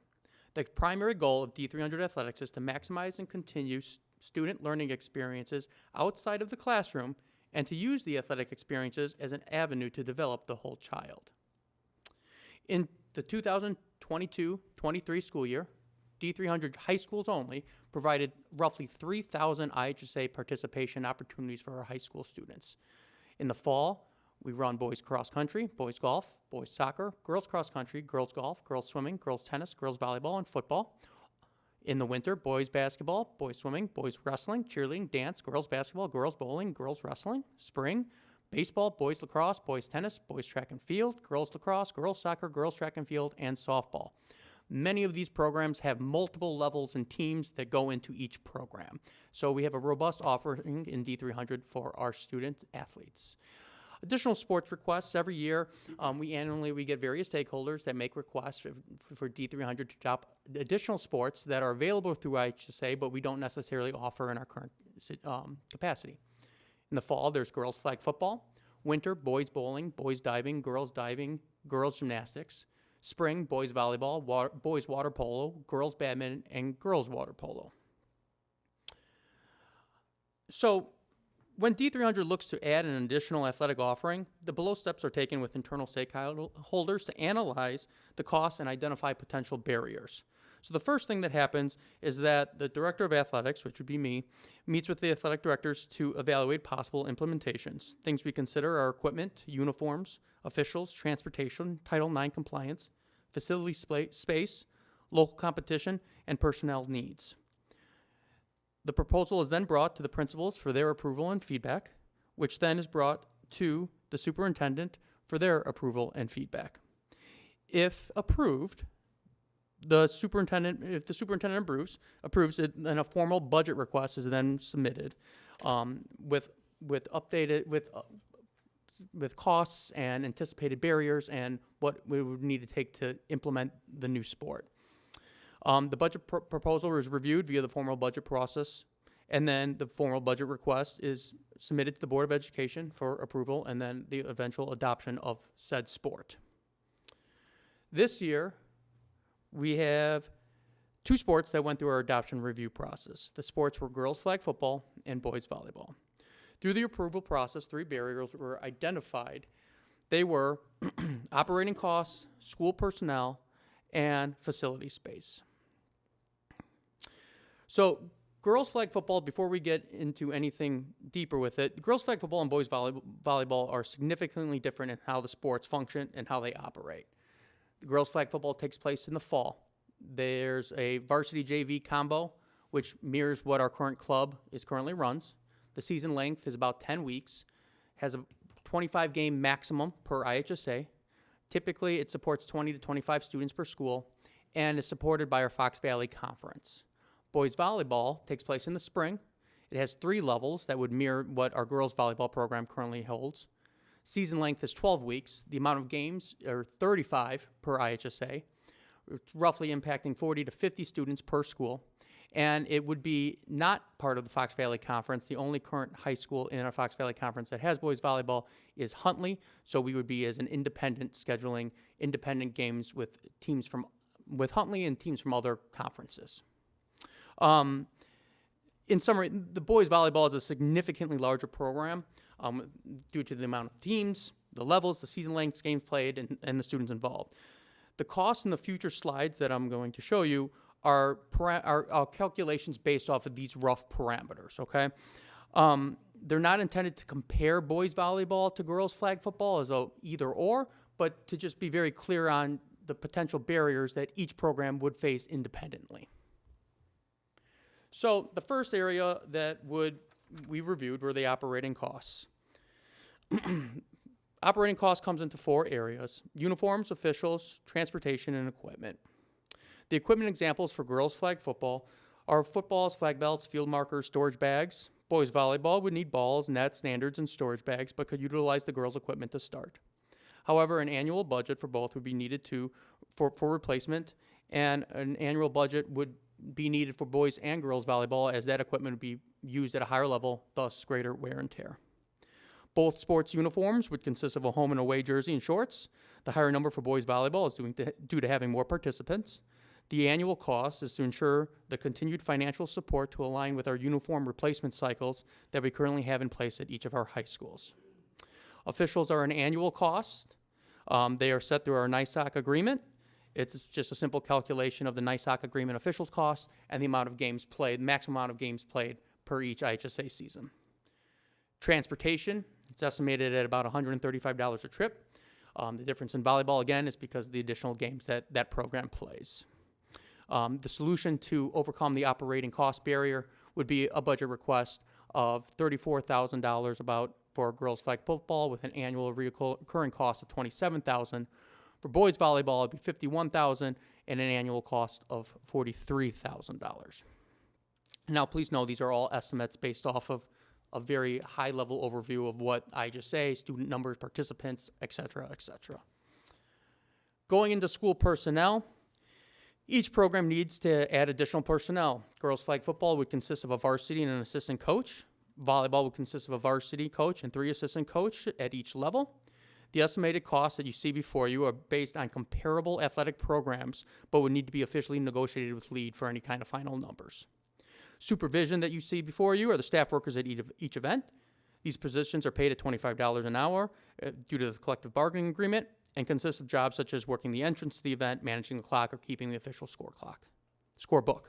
The primary goal of D300 Athletics is to maximize and continue student learning experiences outside of the classroom and to use the athletic experiences as an avenue to develop the whole child. In the 2022-23 school year, D300 high schools only provided roughly 3,000 IHSA participation opportunities for our high school students. In the fall, we run boys cross country, boys golf, boys soccer, girls cross country, girls golf, girls swimming, girls tennis, girls volleyball, and football. In the winter, boys basketball, boys swimming, boys wrestling, cheerleading, dance, girls basketball, girls bowling, girls wrestling. Spring, baseball, boys lacrosse, boys tennis, boys track and field, girls lacrosse, girls soccer, girls track and field, and softball. Many of these programs have multiple levels and teams that go into each program. So we have a robust offering in D300 for our student athletes. Additional sports requests every year. We get various stakeholders that make requests for D300 to adopt additional sports that are available through IHSA, but we don't necessarily offer in our current capacity. In the fall, there's girls flag football. Winter, boys bowling, boys diving, girls gymnastics. Spring, boys volleyball, boys water polo, girls badminton, and girls water polo. So, when D300 looks to add an additional athletic offering, the below steps are taken with internal stakeholders to analyze the costs and identify potential barriers. So the first thing that happens is that the director of athletics, which would be me, meets with the athletic directors to evaluate possible implementations. Things we consider are equipment, uniforms, officials, transportation, Title IX compliance, facility space, local competition, and personnel needs. The proposal is then brought to the principals for their approval and feedback, which then is brought to the superintendent for their approval and feedback. If approved, if the superintendent approves it, then a formal budget request is then submitted with costs and anticipated barriers and what we would need to take to implement the new sport. The budget proposal is reviewed via the formal budget process, and then the formal budget request is submitted to the Board of Education for approval, and then the eventual adoption of said sport. This year, we have two sports that went through our adoption review process. The sports were girls flag football and boys volleyball. Through the approval process, 3 barriers were identified. They were operating costs, school personnel, and facility space. So Girls flag football, before we get into anything deeper with it, girls flag football and boys volleyball are significantly different in how the sports function and how they operate. The girls flag football takes place in the fall. There's a varsity JV combo, which mirrors what our current club currently runs. The season length is about 10 weeks, has a 25 game maximum per IHSA. Typically, it supports 20 to 25 students per school and is supported by our Fox Valley Conference. Boys volleyball takes place in the spring. It has 3 levels that would mirror what our girls volleyball program currently holds. Season length is 12 weeks. The amount of games are 35 per IHSA, roughly impacting 40 to 50 students per school. And it would be not part of the Fox Valley Conference. The only current high school in our Fox Valley Conference that has boys volleyball is Huntley. So we would be as an independent, scheduling independent games with teams with Huntley and teams from other conferences. In summary, the boys volleyball is a significantly larger program due to the amount of teams, the levels, the season lengths, games played, and the students involved. The costs in the future slides that I'm going to show you are calculations based off of these rough parameters, okay? They're not intended to compare boys volleyball to girls flag football as a either or, but to just be very clear on the potential barriers that each program would face independently. So the first area that we reviewed were the operating costs. Operating costs comes into 4 areas: uniforms, officials, transportation, and equipment. The equipment examples for girls flag football are footballs, flag belts, field markers, storage bags. Boys volleyball would need balls, nets, standards, and storage bags, but could utilize the girls' equipment to start. However, an annual budget for both would be needed for replacement, and an annual budget would be needed for boys and girls volleyball, as that equipment would be used at a higher level, thus greater wear and tear. Both sports uniforms would consist of a home and away jersey and shorts. The higher number for boys volleyball is due to having more participants. The annual cost is to ensure the continued financial support to align with our uniform replacement cycles that we currently have in place at each of our high schools. Officials are an annual cost. They are set through our NYSOC agreement. It's just a simple calculation of the NYSOC agreement officials cost and the amount of games played, maximum amount of games played per each IHSA season. Transportation, it's estimated at about $135 a trip. The difference in volleyball, again, is because of the additional games that program plays. The solution to overcome the operating cost barrier would be a budget request of $34,000 about for girls flag football with an annual recurring cost of $27,000. For boys volleyball, it'd be $51,000 and an annual cost of $43,000. Now, please know these are all estimates based off of a very high-level overview of what I just say, student numbers, participants, et cetera, et cetera. Going into school personnel, each program needs to add additional personnel. Girls flag football would consist of a varsity and an assistant coach. Volleyball would consist of a varsity coach and 3 assistant coaches at each level. The estimated costs that you see before you are based on comparable athletic programs, but would need to be officially negotiated with LEAD for any kind of final numbers. Supervision that you see before you are the staff workers at each event. These positions are paid at $25 an hour due to the collective bargaining agreement and consist of jobs such as working the entrance to the event, managing the clock, or keeping the official scorebook.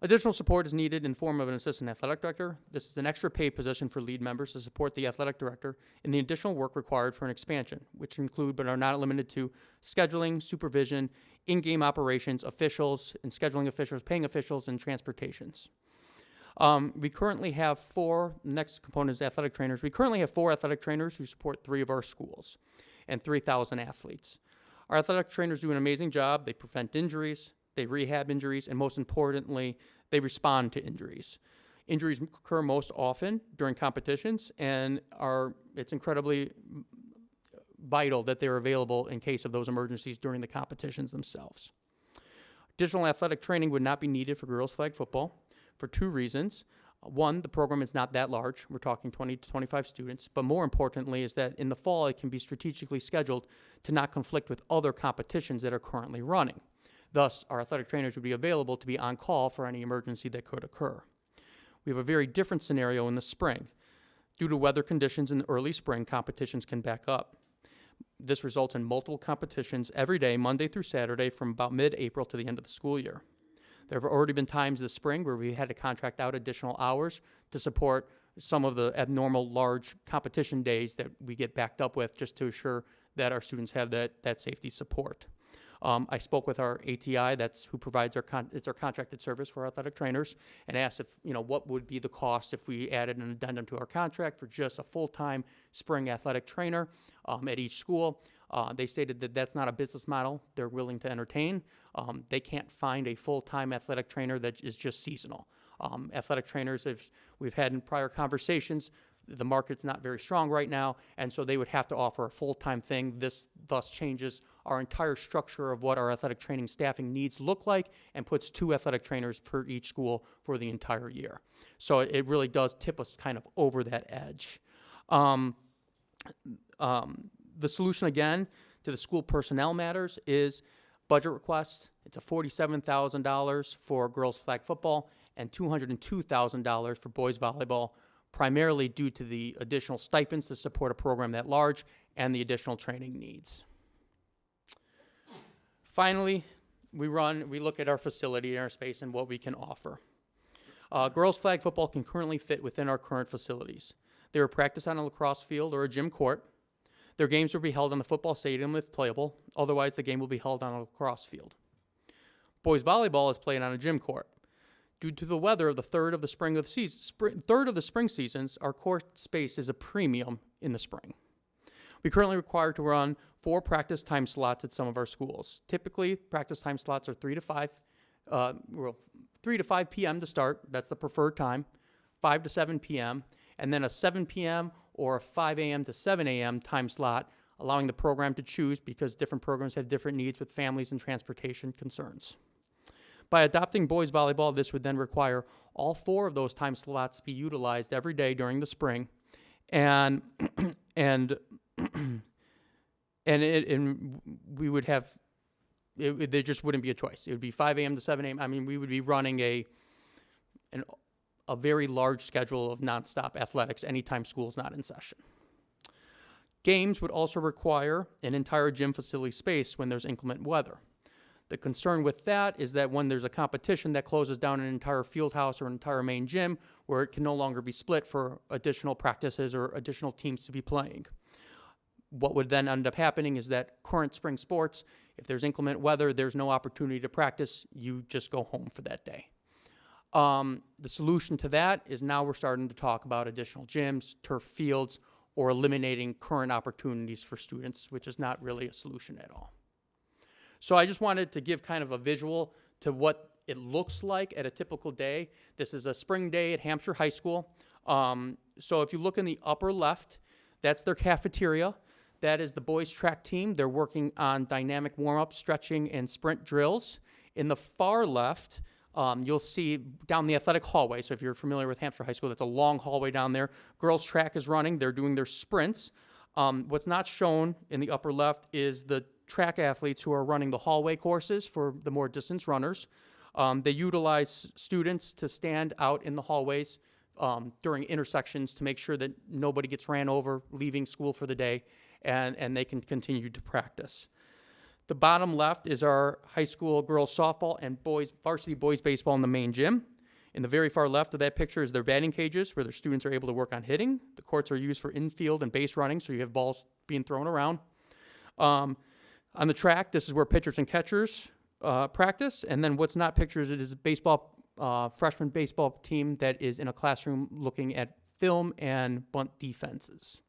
Additional support is needed in the form of an assistant athletic director. This is an extra paid position for LEAD members to support the athletic director in the additional work required for an expansion, which include but are not limited to scheduling, supervision, in-game operations, officials, and scheduling officials, paying officials, and transportations. We currently have 4, next component is athletic trainers. We currently have 4 athletic trainers who support 3 of our schools and 3,000 athletes. Our athletic trainers do an amazing job. They prevent injuries, they rehab injuries, and most importantly, they respond to injuries. Injuries occur most often during competitions, and it's incredibly vital that they're available in case of those emergencies during the competitions themselves. Additional athletic training would not be needed for girls flag football for 2 reasons. One, the program is not that large. We're talking 20 to 25 students. But more importantly is that in the fall, it can be strategically scheduled to not conflict with other competitions that are currently running. Thus, our athletic trainers would be available to be on call for any emergency that could occur. We have a very different scenario in the spring. Due to weather conditions in the early spring, competitions can back up. This results in multiple competitions every day, Monday through Saturday, from about mid-April to the end of the school year. There have already been times this spring where we had to contract out additional hours to support some of the abnormal large competition days that we get backed up with, just to assure that our students have that safety support. I spoke with our ATI, that's who provides it's our contracted service for athletic trainers, and asked if, what would be the cost if we added an addendum to our contract for just a full-time spring athletic trainer at each school. They stated that that's not a business model they're willing to entertain. They can't find a full-time athletic trainer that is just seasonal. Athletic trainers, if we've had in prior conversations, the market's not very strong right now, and so they would have to offer a full-time thing. This thus changes our entire structure of what our athletic training staffing needs look like and puts 2 athletic trainers per each school for the entire year. So it really does tip us kind of over that edge. The solution, again, to the school personnel matters is budget requests. It's a $47,000 for girls flag football and $202,000 for boys volleyball, primarily due to the additional stipends to support a program that large and the additional training needs. Finally, we look at our facility and our space and what we can offer. Girls flag football can currently fit within our current facilities. They are practiced on a lacrosse field or a gym court. Their games will be held on the football stadium if playable. Otherwise, the game will be held on a lacrosse field. Boys volleyball is played on a gym court. Due to the weather of the third of the spring seasons, our court space is a premium in the spring. We currently require to run 4 practice time slots at some of our schools. Typically, practice time slots are 3 to 5 p.m. to start. That's the preferred time. 5 to 7 p.m. and then a 7 p.m. or a 5 a.m. to 7 a.m. time slot, allowing the program to choose because different programs have different needs with families and transportation concerns. By adopting boys volleyball, this would then require all 4 of those time slots be utilized every day during the spring, and we would have, there just wouldn't be a choice. It would be 5 a.m. to 7 a.m. I mean, we would be running a very large schedule of nonstop athletics anytime school's not in session. Games would also require an entire gym facility space when there's inclement weather. The concern with that is that when there's a competition that closes down an entire field house or an entire main gym, where it can no longer be split for additional practices or additional teams to be playing. What would then end up happening is that current spring sports, if there's inclement weather, there's no opportunity to practice, you just go home for that day. The solution to that is now we're starting to talk about additional gyms, turf fields, or eliminating current opportunities for students, which is not really a solution at all. So I just wanted to give kind of a visual to what it looks like at a typical day. This is a spring day at Hampshire High School. So if you look in the upper left, that's their cafeteria. That is the boys track team. They're working on dynamic warm-up, stretching, and sprint drills. In the far left, you'll see down the athletic hallway. So if you're familiar with Hampshire High School, that's a long hallway down there. Girls track is running. They're doing their sprints. What's not shown in the upper left is the track athletes who are running the hallway courses for the more distance runners. They utilize students to stand out in the hallways during intersections to make sure that nobody gets ran over leaving school for the day, and they can continue to practice. The bottom left is our high school girls softball and varsity boys baseball in the main gym. In the very far left of that picture is their batting cages where their students are able to work on hitting. The courts are used for infield and base running, so you have balls being thrown around. On the track, this is where pitchers and catchers practice, and then what's not pictured is a baseball, freshman baseball team that is in a classroom looking at film and bunt defenses.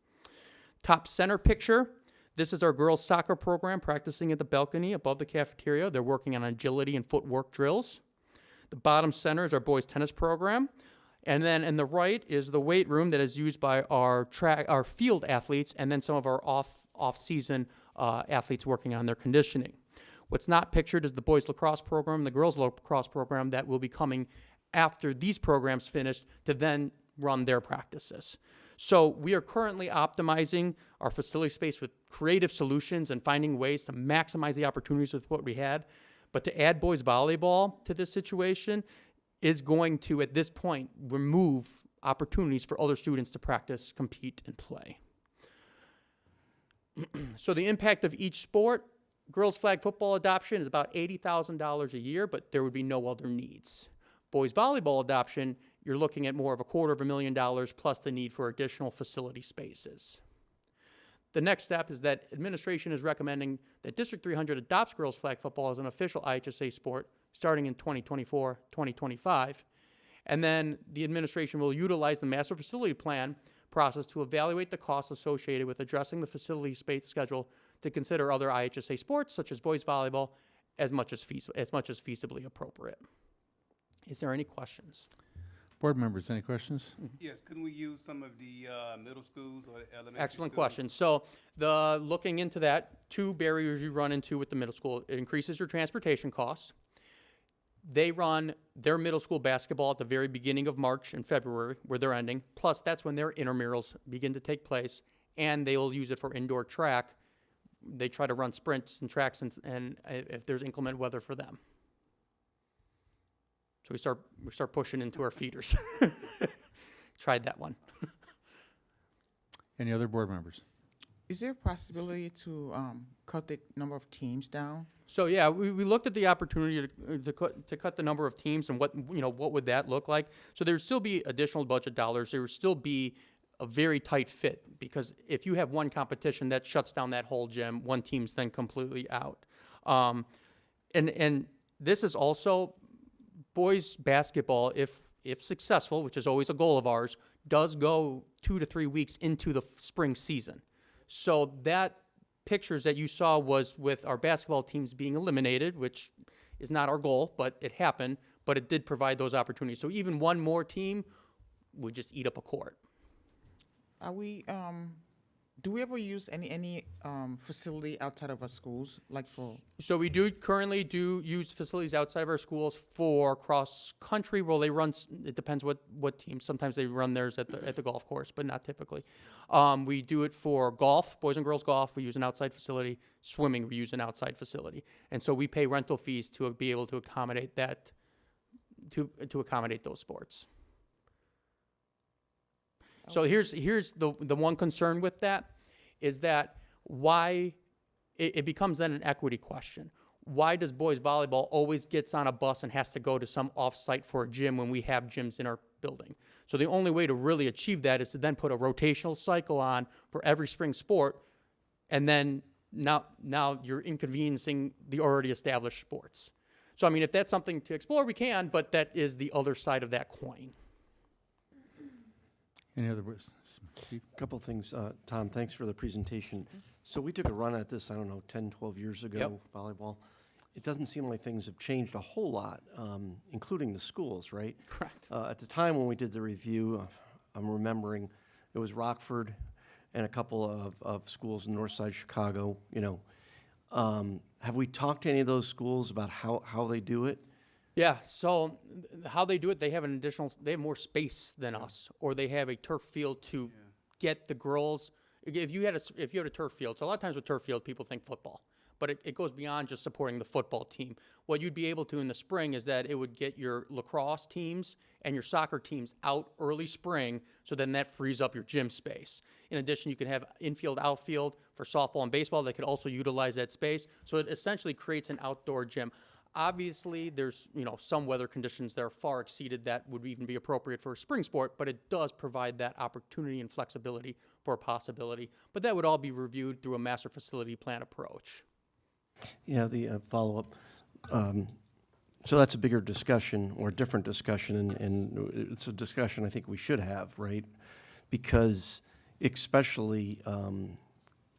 Top center picture, this is our girls soccer program practicing at the balcony above the cafeteria. They're working on agility and footwork drills. The bottom center is our boys tennis program. And then in the right is the weight room that is used by our field athletes and then some of our off-season athletes working on their conditioning. What's not pictured is the boys lacrosse program, the girls lacrosse program that will be coming after these programs finish to then run their practices. So we are currently optimizing our facility space with creative solutions and finding ways to maximize the opportunities with what we had. But to add boys volleyball to this situation is going to, at this point, remove opportunities for other students to practice, compete, and play. So the impact of each sport Girls flag football adoption is about $80,000 a year, but there would be no other needs. Boys volleyball adoption, you're looking at more of $250,000 plus the need for additional facility spaces. The next step is that administration is recommending that District 300 adopts girls flag football as an official IHSA sport starting in 2024, 2025. And then the administration will utilize the master facility plan process to evaluate the costs associated with addressing the facility space schedule to consider other IHSA sports such as boys volleyball as much as feasibly appropriate. Is there any questions? Board members, any questions? Yes, couldn't we use some of the middle schools or elementary Excellent schools? question. So looking into that, two barriers you run into with the middle school, it increases your transportation costs. They run their middle school basketball at the very beginning of March and February, where they're ending. Plus, that's when their intramurals begin to take place, and they will use it for indoor track. They try to run sprints and tracks, and if there's inclement weather for them. So we start pushing into our feeders. Tried that one. Any other board members? Is there a possibility to cut the number of teams down? So yeah, we looked at the opportunity to cut the number of teams and what would that look like. So there'd still be additional budget dollars. There would still be a very tight fit because if you have one competition that shuts down that whole gym, one team's then completely out. And this is also boys basketball, if successful, which is always a goal of ours, does go 2 to 3 weeks into the spring season. So that pictures that you saw was with our basketball teams being eliminated, which is not our goal, but it happened, but it did provide those opportunities. So even one more team would just eat up a court. Are we, do we ever use any facility outside of our schools, like for? So we do currently use facilities outside of our schools for cross country. Well, they run. It depends what team. Sometimes they run theirs at the golf course, but not typically. We do it for golf, boys and girls golf. We use an outside facility. Swimming, we use an outside facility, and so we pay rental fees to be able to accommodate that. To accommodate those sports. So here's the one concern with that is that why it becomes then an equity question. Why does boys volleyball always gets on a bus and has to go to some off-site for a gym when we have gyms in our building? So the only way to really achieve that is to then put a rotational cycle on for every spring sport, and then now you're inconveniencing the already established sports. So I mean, if that's something to explore, we can, but that is the other side of that coin. Any other business? Steve? A couple things. Tom, thanks for the presentation. So we took a run at this, I don't know, 10, 12 years ago, Yep. volleyball. It doesn't seem like things have changed a whole lot, including the schools, right? Correct. At the time when we did the review, I'm remembering it was Rockford and a couple of schools in north side Chicago, Have we talked to any of those schools about how they do it? Yeah, so how they do it, they have more space than us, or they have a turf field to get the girls. If you had a turf field, so a lot of times with turf field, people think football, but it goes beyond just supporting the football team. What you'd be able to in the spring is that it would get your lacrosse teams and your soccer teams out early spring, so then that frees up your gym space. In addition, you can have infield, outfield for softball and baseball. They could also utilize that space, so it essentially creates an outdoor gym. Obviously, there's some weather conditions that are far exceeded that would even be appropriate for a spring sport, but it does provide that opportunity and flexibility for a possibility. But that would all be reviewed through a master facility plan approach. Yeah, the follow-up. So that's a bigger discussion or a different discussion, and it's a discussion I think we should have, right? Because especially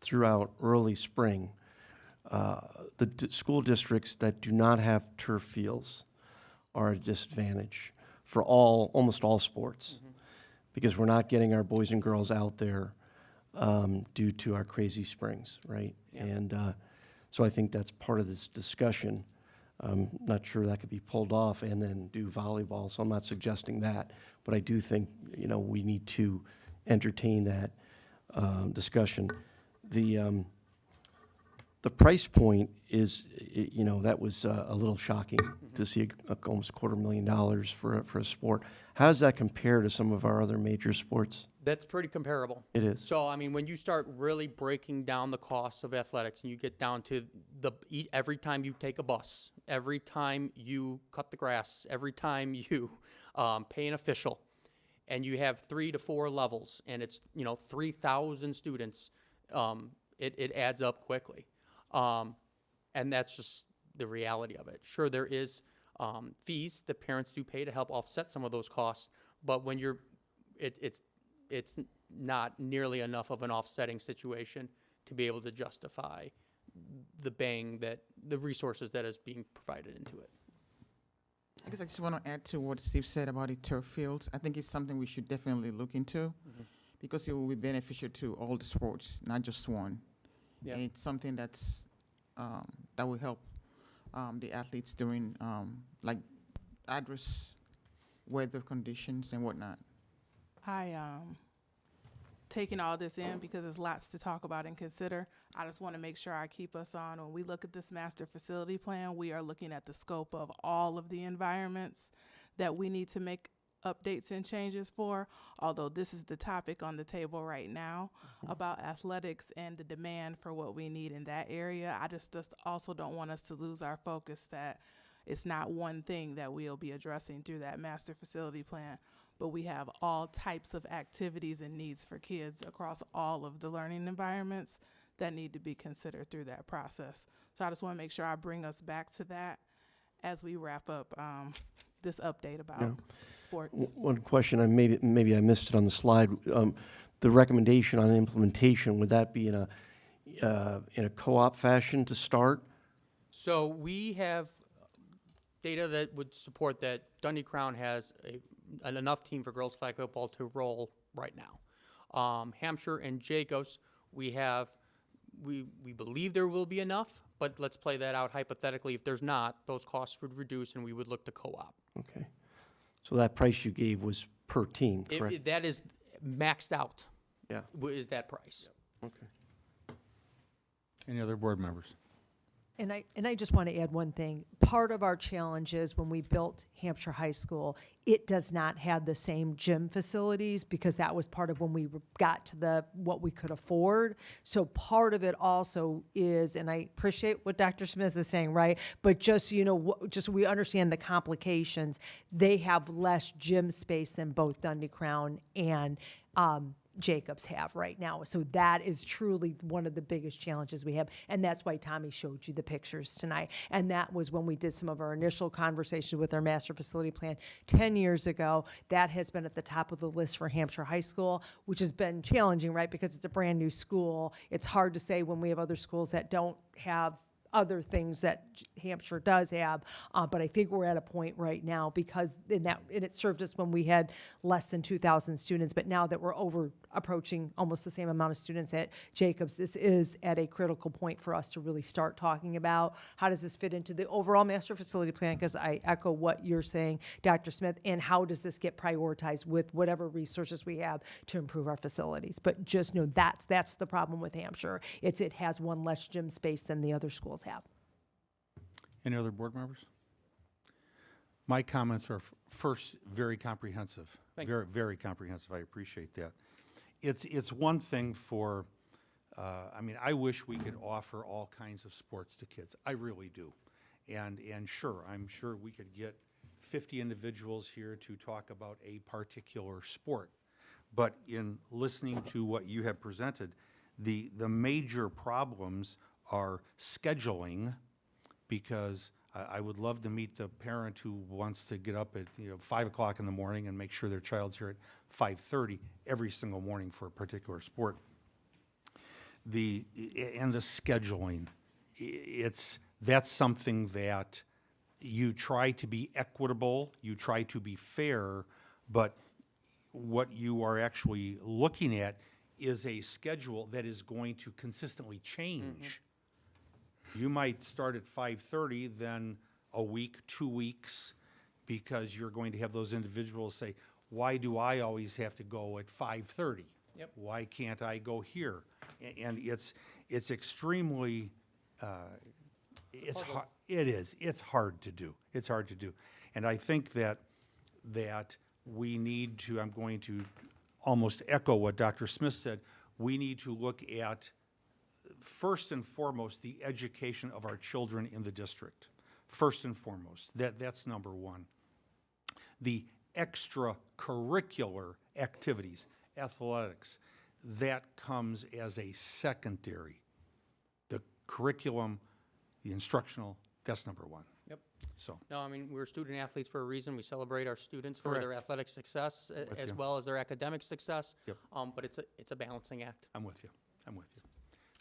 throughout early spring, the school districts that do not have turf fields are a disadvantage for almost all sports, because we're not getting our boys and girls out there due to our crazy springs, right? Yeah. And so I think that's part of this discussion. I'm not sure that could be pulled off and then do volleyball, so I'm not suggesting that, but I do think we need to entertain that discussion. The The price point is, you know, that was a little shocking to see almost $250,000 for a sport. How does that compare to some of our other major sports? That's pretty comparable. It is. So, I mean, when you start really breaking down the costs of athletics and you get down to every time you take a bus, every time you cut the grass, every time you pay an official, and you have 3 to 4 levels, and it's, you know, 3,000 students, it adds up quickly. And that's just the reality of it. Sure, there is fees that parents do pay to help offset some of those costs, but when you're, it's not nearly enough of an offsetting situation to be able to justify the resources that is being provided into it. I guess I just want to add to what Steve said about the turf fields. I think it's something we should definitely look into because it will be beneficial to all the sports, not just one. Yeah. And it's something that's that will help the athletes during like adverse weather conditions and whatnot. I taking all this in because there's lots to talk about and consider. I just want to make sure I keep us on. When we look at this master facility plan, we are looking at the scope of all of the environments that we need to make updates and changes for, although this is the topic on the table right now about athletics and the demand for what we need in that area. I just also don't want us to lose our focus that it's not one thing that we'll be addressing through that master facility plan, but we have all types of activities and needs for kids across all of the learning environments that need to be considered through that process. So I just want to make sure I bring us back to that as we wrap up this update about sports. One question, maybe I missed it on the slide. The recommendation on implementation, would that be in a co-op fashion to start? So we have data that would support that Dundee Crown has an enough team for girls flag football to roll right now. Hampshire and Jacobs, we believe there will be enough, but let's play that out hypothetically. If there's not, those costs would reduce and we would look to co-op. Okay. So that price you gave was per team, correct? That is maxed out. Yeah. Is that price. Okay. Any other board members? And I just want to add one thing. Part of our challenge is when we built Hampshire High School, it does not have the same gym facilities because that was part of when we got to what we could afford. So part of it also is, and I appreciate what Dr. Smith is saying, right? But just, you know, just we understand the complications. They have less gym space than both Dundee Crown and Jacobs have right now. So that is truly one of the biggest challenges we have. And that's why Tommy showed you the pictures tonight. And that was when we did some of our initial conversations with our master facility plan 10 years ago. That has been at the top of the list for Hampshire High School, which has been challenging, right? Because it's a brand new school. It's hard to say when we have other schools that don't have other things that Hampshire does have, but I think we're at a point right now because it served us when we had less than 2,000 students, but now that we're approaching almost the same amount of students at Jacobs, this is at a critical point for us to really start talking about how does this fit into the overall master facility plan, because I echo what you're saying, Dr. Smith, and how does this get prioritized with whatever resources we have to improve our facilities. But just know that's the problem with Hampshire. It has one less gym space than the other schools have. Any other board members? My comments are first very comprehensive. Thank Very, very comprehensive. I appreciate that. It's one thing for, I mean, I wish we could offer all kinds of sports to kids. I really do. And sure, I'm sure we could get 50 individuals here to talk about a particular sport. But in listening to what you have presented, the major problems are scheduling, because I would love to meet the parent who wants to get up at 5 o'clock in the morning and make sure their child's here at 5:30 every single morning for a particular sport. And the scheduling, that's something that you try to be equitable, you try to be fair, but what you are actually looking at is a schedule that is going to consistently change. You might start at 5:30, then a week, 2 weeks, because you're going to have those individuals say, why do I always have to go at 5:30? Yep. Why can't I go here? And it's extremely it's hard, it is, it's hard to do. It's hard to do. And I think that we need to, I'm going to almost echo what Dr. Smith said, we need to look at, first and foremost, the education of our children in the district. First and foremost, that's number one. The extracurricular activities, athletics, that comes as a secondary. The curriculum, the instructional, that's number one. Yep. So, No, I mean, we're student athletes for a reason. We celebrate our students for their Correct. athletic success With as you. well as their academic success. Yep. But it's a balancing act. I'm with you. I'm with you.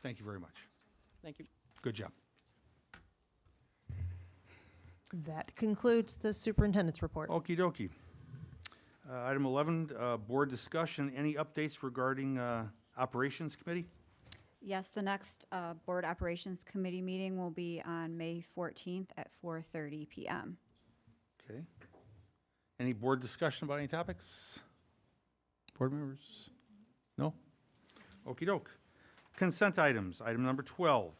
Thank you very much. Thank you. Good job. That concludes the superintendent's report. Okey dokey. Item 11, board discussion. Any updates regarding Operations Committee? Yes, the next Board Operations Committee meeting will be on May 14th at 4:30 PM. Okay. Any board discussion about any topics? Board members? No? Okey doke. Consent items, item number 12.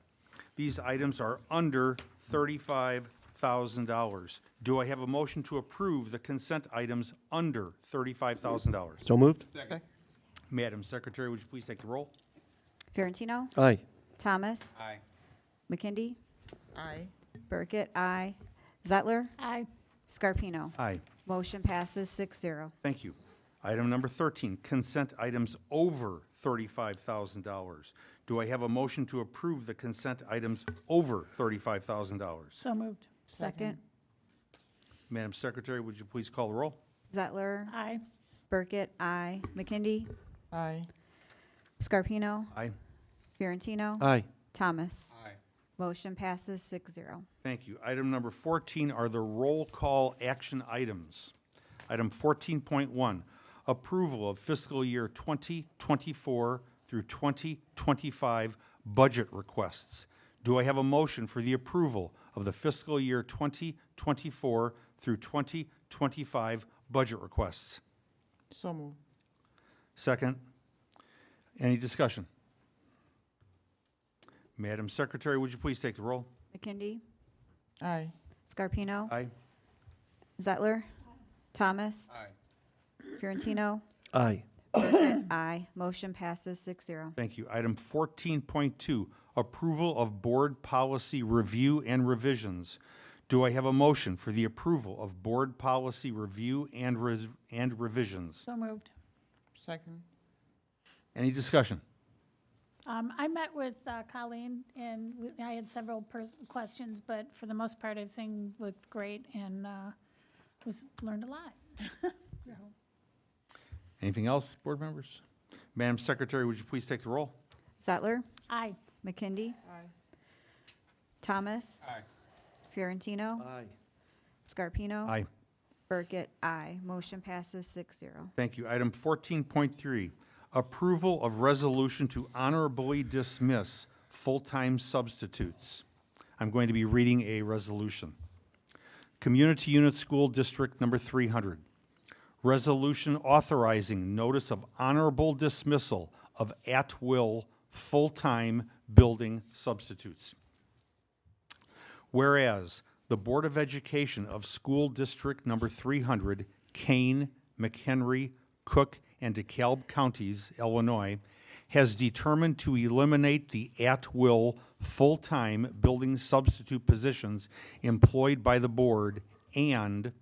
These items are under $35,000. Do I have a motion to approve the consent items under $35,000? So moved? Madam Secretary, would you please take the roll? Fiorentino, Aye. Thomas, Aye. McKindy, Aye. Burkett, aye. Zettler, Aye. Scarpino. Aye. Motion passes 6-0. Thank you. Item number 13, consent items over $35,000. Do I have a motion to approve the consent items over $35,000? So moved. Second. Madam Secretary, would you please call the roll? Zettler, Aye. Burkett, aye. McKindy, Aye. Scarpino, Aye. Fiorentino, Aye. Thomas. Aye. Motion passes 6-0. Thank you. Item number 14 are the roll call action items. Item 14.1, approval of fiscal year 2024 through 2025 budget requests. Do I have a motion for the approval of the fiscal year 2024 through 2025 budget requests? So moved. Second. Any discussion? Madam Secretary, would you please take the roll? McKindy, Aye. Scarpino, Aye. Zettler, Thomas, Aye. Fiorentino, Aye. Burkett, aye. Motion passes 6-0. Thank you. Item 14.2, approval of board policy review and revisions. Do I have a motion for the approval of board policy review and revisions? So moved. Second. Any discussion? I met with Colleen, and I had several questions, but for the most part, everything looked great and learned a lot. So, Anything else, board members? Madam Secretary, would you please take the roll? Zettler, aye. McKindy, Aye. Thomas, Aye. Fiorentino, Aye. Scarpino. Aye. Burkett, aye. Motion passes 6-0. Thank you. Item 14.3, approval of resolution to honorably dismiss full-time substitutes. I'm going to be reading a resolution. Community Unit School District Number 300. Resolution authorizing notice of honorable dismissal of at-will full-time building substitutes. Whereas the Board of Education of School District Number 300, Kane, McHenry, Cook, and DeKalb Counties, Illinois, has determined to eliminate the at-will full-time building substitute positions employed by the board, and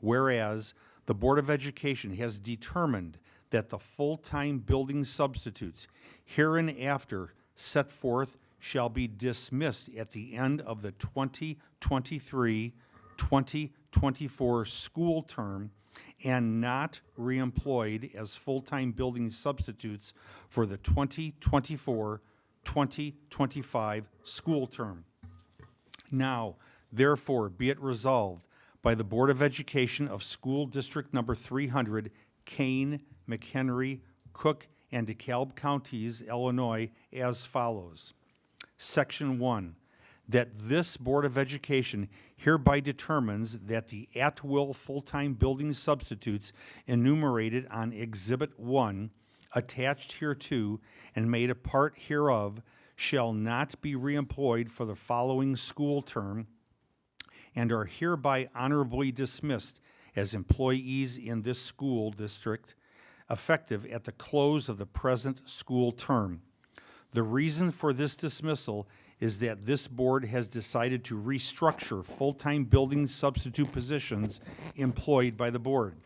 whereas the Board of Education has determined that the full-time building substitutes hereinafter set forth shall be dismissed at the end of the 2023-2024 school term and not reemployed as full-time building substitutes for the 2024-2025 school term. Now, therefore, be it resolved by the Board of Education of School District Number 300, Kane, McHenry, Cook, and DeKalb Counties, Illinois, as follows. Section 1, that this Board of Education hereby determines that the at-will full-time building substitutes enumerated on Exhibit 1, attached hereto and made a part hereof, shall not be reemployed for the following school term and are hereby honorably dismissed as employees in this school district effective at the close of the present school term. The reason for this dismissal is that this board has decided to restructure full-time building substitute positions employed by the board.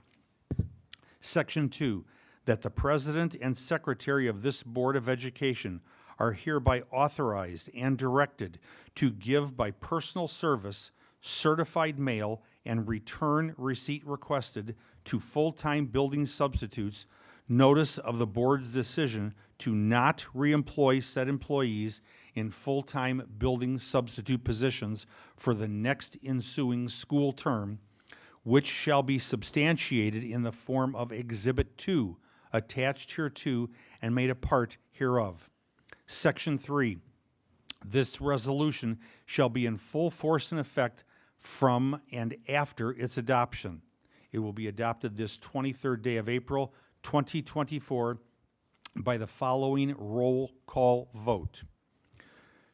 Section 2, that the president and secretary of this Board of Education are hereby authorized and directed to give by personal service, certified mail, and return receipt requested to full-time building substitutes notice of the board's decision to not reemploy said employees in full-time building substitute positions for the next ensuing school term, which shall be substantiated in the form of Exhibit 2, attached hereto and made a part hereof. Section 3, this resolution shall be in full force and effect from and after its adoption. It will be adopted this 23rd day of April, 2024, by the following roll call vote.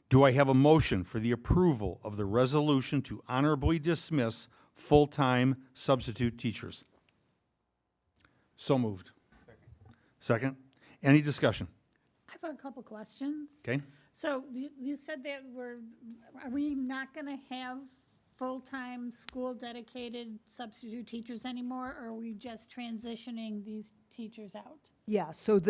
Do I have a motion for the approval of the resolution to honorably dismiss full-time substitute teachers? So moved. Second. Any discussion? I have a couple questions. Okay. So you said that are we not going to have full-time school-dedicated substitute teachers anymore, or are we just transitioning these teachers out? Yeah, so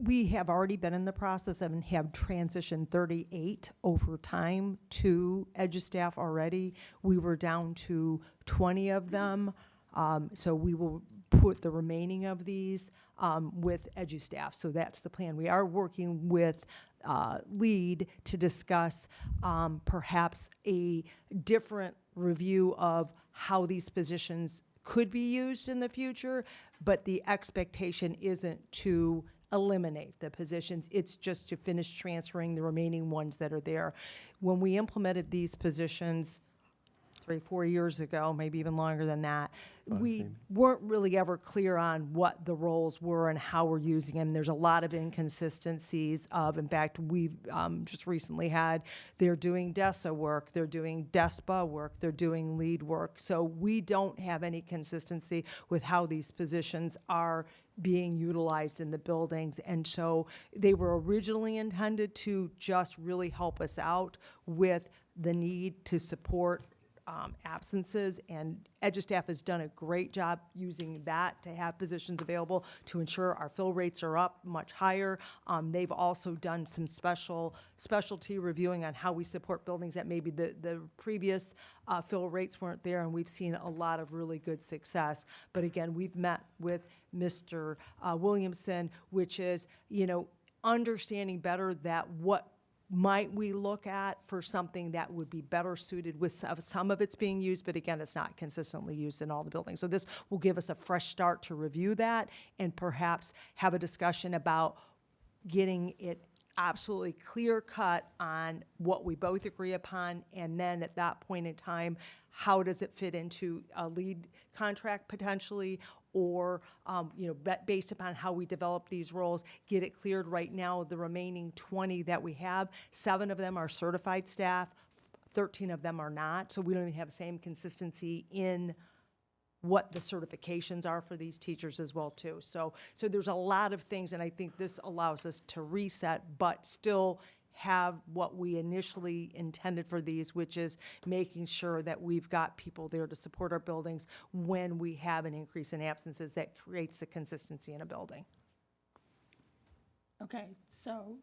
we have already been in the process and have transitioned 38 over time to EduStaff already. We were down to 20 of them, so we will put the remaining of these with EduStaff. So that's the plan. We are working with LEAD to discuss perhaps a different review of how these positions could be used in the future, but the expectation isn't to eliminate the positions. It's just to finish transferring the remaining ones that are there. When we implemented these positions 3-4 years ago, maybe even longer than that, we weren't really ever clear on what the roles were and how we're using them. There's a lot of inconsistencies in fact, we've just recently had, they're doing DESA work, they're doing DESPA work, they're doing LEAD work. So we don't have any consistency with how these positions are being utilized in the buildings. And so they were originally intended to just really help us out with the need to support absences, and EduStaff has done a great job using that to have positions available to ensure our fill rates are up much higher. They've also done some specialty reviewing on how we support buildings that maybe the previous fill rates weren't there, and we've seen a lot of really good success. But again, we've met with Mr. Williamson, which is, understanding better that what might we look at for something that would be better suited with some of it's being used, but again, it's not consistently used in all the buildings. So this will give us a fresh start to review that and perhaps have a discussion about getting it absolutely clear cut on what we both agree upon, and then at that point in time, how does it fit into a LEAD contract potentially, or based upon how we develop these roles, get it cleared. Right now, the remaining 20 that we have, 7 of them are certified staff, 13 of them are not, so we don't even have the same consistency in what the certifications are for these teachers as well too. So there's a lot of things, and I think this allows us to reset, but still have what we initially intended for these, which is making sure that we've got people there to support our buildings when we have an increase in absences that creates the consistency in a building. Okay, so,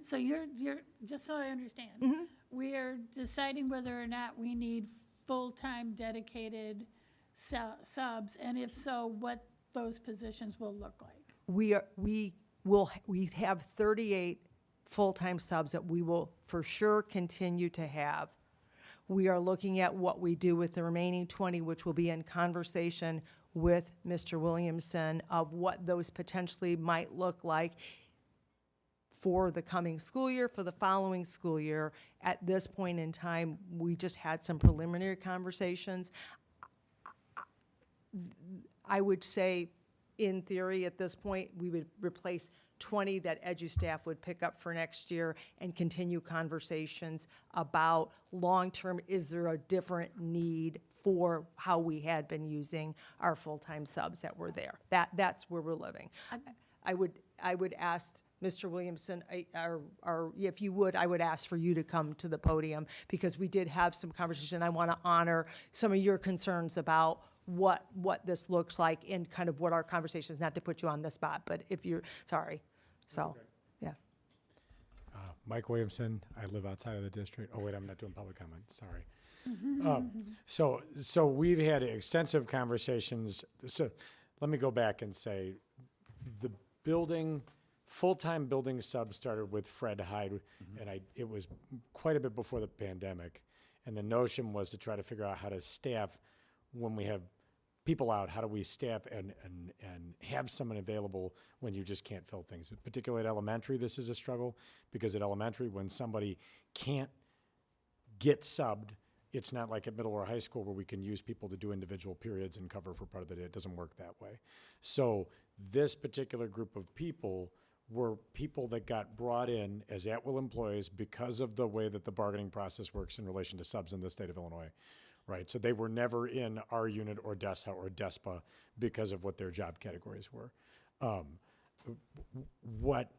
so you're, just so I understand, we are deciding whether or not we need full-time dedicated subs, and if so, what those positions will look like. We have 38 full-time subs that we will for sure continue to have. We are looking at what we do with the remaining 20, which will be in conversation with Mr. Williamson of what those potentially might look like for the coming school year, for the following school year. At this point in time, we just had some preliminary conversations. I would say, in theory, at this point, we would replace 20 that EduStaff would pick up for next year and continue conversations about long-term, is there a different need for how we had been using our full-time subs that were there. That's where we're living. I would ask Mr. Williamson, if you would, I would ask for you to come to the podium, because we did have some conversation. I want to honor some of your concerns about what this looks like and kind of what our conversation is, not to put you on the spot, but if you're, sorry. So, yeah. Mike Williamson, I live outside of the district. Oh, wait, I'm not doing public comment, sorry. So we've had extensive conversations. So let me go back and say, the full-time building sub started with Fred Hyde, and it was quite a bit before the pandemic. And the notion was to try to figure out how to staff when we have people out, how do we staff and have someone available when you just can't fill things. Particularly at elementary, this is a struggle, because at elementary, when somebody can't get subbed, it's not like at middle or high school where we can use people to do individual periods and cover for part of the day. It doesn't work that way. So this particular group of people were people that got brought in as at-will employees because of the way that the bargaining process works in relation to subs in the state of Illinois, right? So they were never in our unit or DESA or DESPA because of what their job categories were. What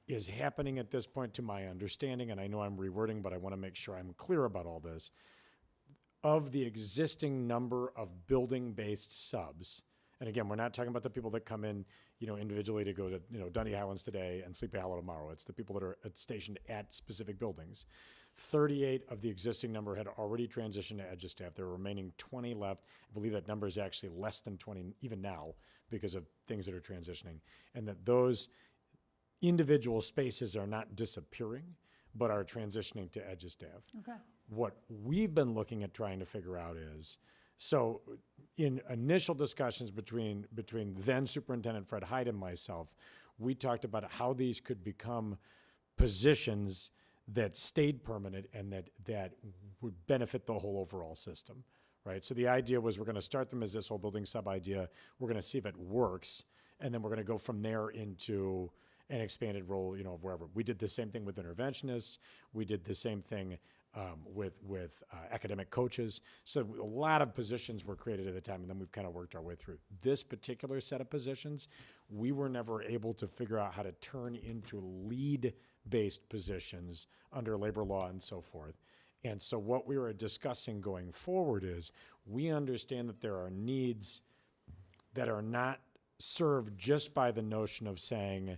is happening at this point, to my understanding, and I know I'm rewording, but I want to make sure I'm clear about all this, of the existing number of building-based subs, and again, we're not talking about the people that come in, individually to go to, Dundee Highlands today and Sleepy Hollow tomorrow. It's the people that are stationed at specific buildings. 38 of the existing number had already transitioned to EduStaff. There are remaining 20 left. I believe that number is actually less than 20 even now because of things that are transitioning, and that those individual spaces are not disappearing, but are transitioning to EduStaff. Okay. What we've been looking at trying to figure out is, so in initial discussions between then Superintendent Fred Hyde and myself, we talked about how these could become positions that stayed permanent and that would benefit the whole overall system, right? So the idea was, we're going to start them as this whole building sub idea. We're going to see if it works, and then we're going to go from there into an expanded role, of wherever. We did the same thing with interventionists. We did the same thing with academic coaches. So a lot of positions were created at the time, and then we've kind of worked our way through. This particular set of positions, we were never able to figure out how to turn into lead-based positions under labor law and so forth. And so what we were discussing going forward is, we understand that there are needs that are not served just by the notion of saying,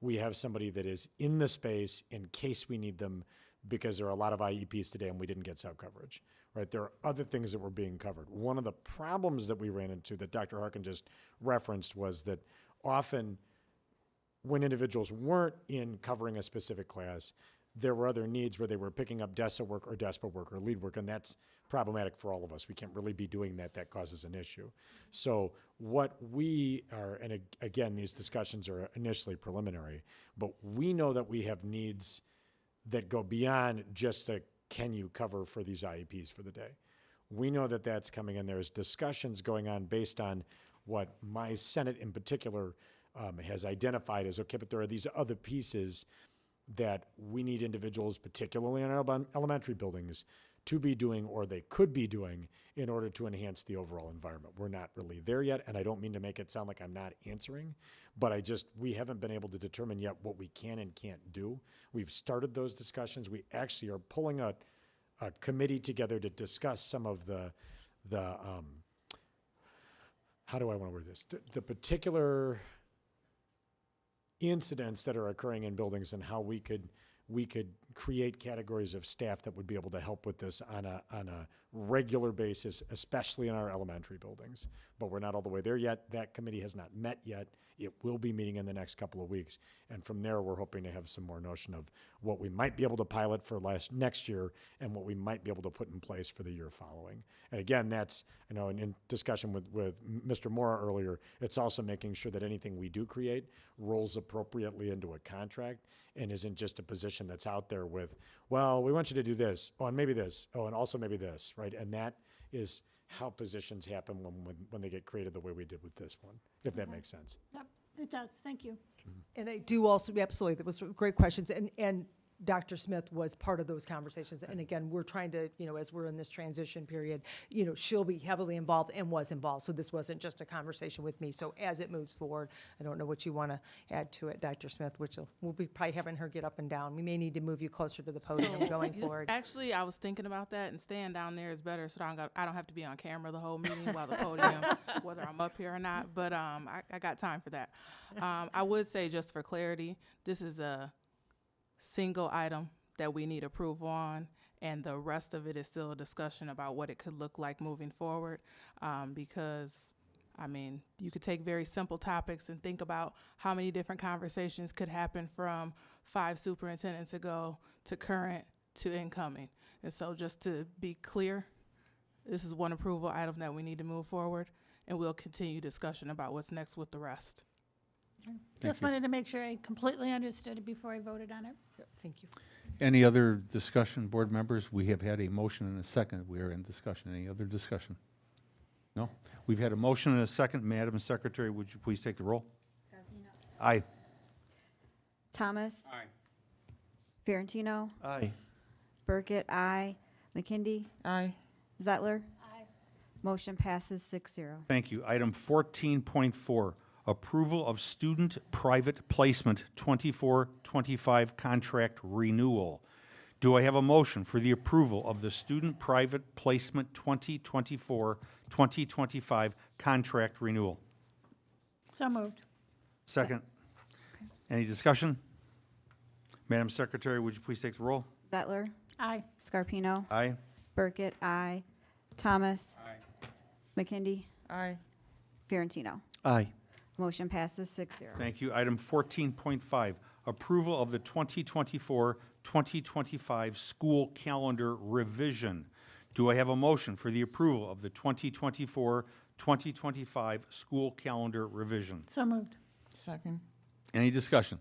we have somebody that is in the space in case we need them, because there are a lot of IEPs today and we didn't get sub coverage, right? There are other things that were being covered. One of the problems that we ran into that Dr. Harkin just referenced was that often when individuals weren't in covering a specific class, there were other needs where they were picking up DESA work or DESPA work or lead work, and that's problematic for all of us. We can't really be doing that. That causes an issue. So what we are, and again, these discussions are initially preliminary, but we know that we have needs that go beyond just the can you cover for these IEPs for the day. We know that that's coming, and there's discussions going on based on what my Senate in particular has identified as, okay, but there are these other pieces that we need individuals, particularly in our elementary buildings, to be doing, or they could be doing, in order to enhance the overall environment. We're not really there yet, and I don't mean to make it sound like I'm not answering, but we haven't been able to determine yet what we can and can't do. We've started those discussions. We actually are pulling a committee together to discuss some of the how do I want to word this? The particular incidents that are occurring in buildings, and how we could create categories of staff that would be able to help with this on a regular basis, especially in our elementary buildings. But we're not all the way there yet. That committee has not met yet. It will be meeting in the next couple of weeks. And from there, we're hoping to have some more notion of what we might be able to pilot for next year and what we might be able to put in place for the year following. And again, that's, in discussion with Mr. Mora earlier, it's also making sure that anything we do create rolls appropriately into a contract and isn't just a position that's out there with, well, we want you to do this, oh, and maybe this, oh, and also maybe this, right? And that is how positions happen when they get created the way we did with this one, if that makes sense. Yep. It does, thank you. And I do also, absolutely, that was great questions, and Dr. Smith was part of those conversations. And again, we're trying to, as we're in this transition period, she'll be heavily involved and was involved. So this wasn't just a conversation with me. So as it moves forward, I don't know what you want to add to it, Dr. Smith, which we'll be probably having her get up and down. We may need to move you closer to the podium going forward. Actually, I was thinking about that, and staying down there is better, so I don't have to be on camera the whole meeting while the podium, whether I'm up here or not. But I got time for that. I would say, just for clarity, this is a single item that we need approval on, and the rest of it is still a discussion about what it could look like moving forward, because you could take very simple topics and think about how many different conversations could happen from 5 superintendents ago to current to incoming. And so just to be clear, this is one approval item that we need to move forward, and we'll continue discussion about what's next with the rest. Just wanted to make sure I completely understood it before I voted on it. Yep, thank you. Any other discussion, board members? We have had a motion and a second. We are in discussion. Any other discussion? No? We've had a motion and a second. Madam Secretary, would you please take the roll? Aye. Thomas. Aye. Fiorentino. Aye. Burkett, aye. McKindy. Aye. Zettler. Aye. Motion passes 6-0. Thank you. Item 14.4, approval of student private placement 24-25 contract renewal. Do I have a motion for the approval of the student private placement 2024-2025 contract renewal? So moved. Second. Any discussion? Madam Secretary, would you please take the roll? Zettler. Aye. Scarpino. Aye. Burkett, aye. Thomas. Aye. McKindy. Aye. Fiorentino. Aye. Motion passes 6-0. Thank you. Item 14.5, approval of the 2024-2025 school calendar revision. Do I have a motion for the approval of the 2024-2025 school calendar revision? So moved. Second. Any discussion?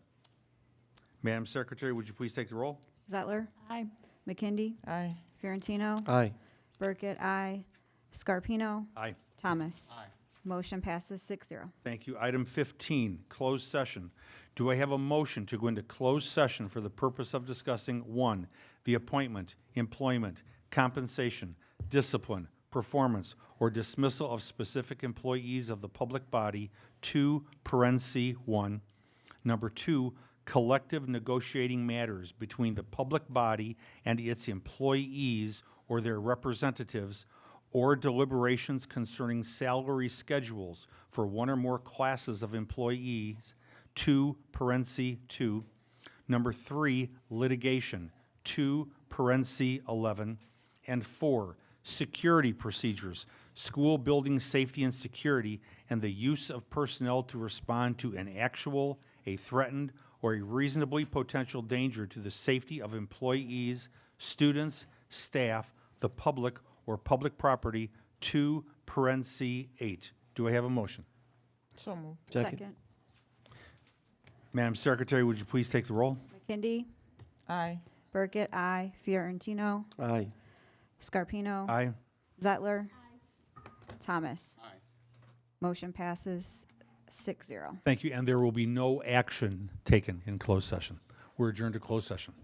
Madam Secretary, would you please take the roll? Zettler. Aye. McKindy. Aye. Fiorentino. Aye. Burkett, aye. Scarpino. Aye. Thomas. Aye. Motion passes 6-0. Thank you. Item 15, closed session. Do I have a motion to go into closed session for the purpose of discussing, 1, the appointment, employment, compensation, discipline, performance, or dismissal of specific employees of the public body, 2, parentheses 1. Number 2, collective negotiating matters between the public body and its employees or their representatives, or deliberations concerning salary schedules for one or more classes of employees, 2, parentheses 2. Number 3, litigation, 2, parentheses 11. And 4, security procedures, school building safety and security, and the use of personnel to respond to an actual, a threatened, or a reasonably potential danger to the safety of employees, students, staff, the public, or public property, 2, parentheses 8. Do I have a motion? So moved. Second. Madam Secretary, would you please take the roll? McKindy. Aye. Burkett, aye. Fiorentino. Aye. Scarpino. Aye. Zettler. Thomas. Aye. Motion passes 6-0. Thank you, and there will be no action taken in closed session. We're adjourned to closed session.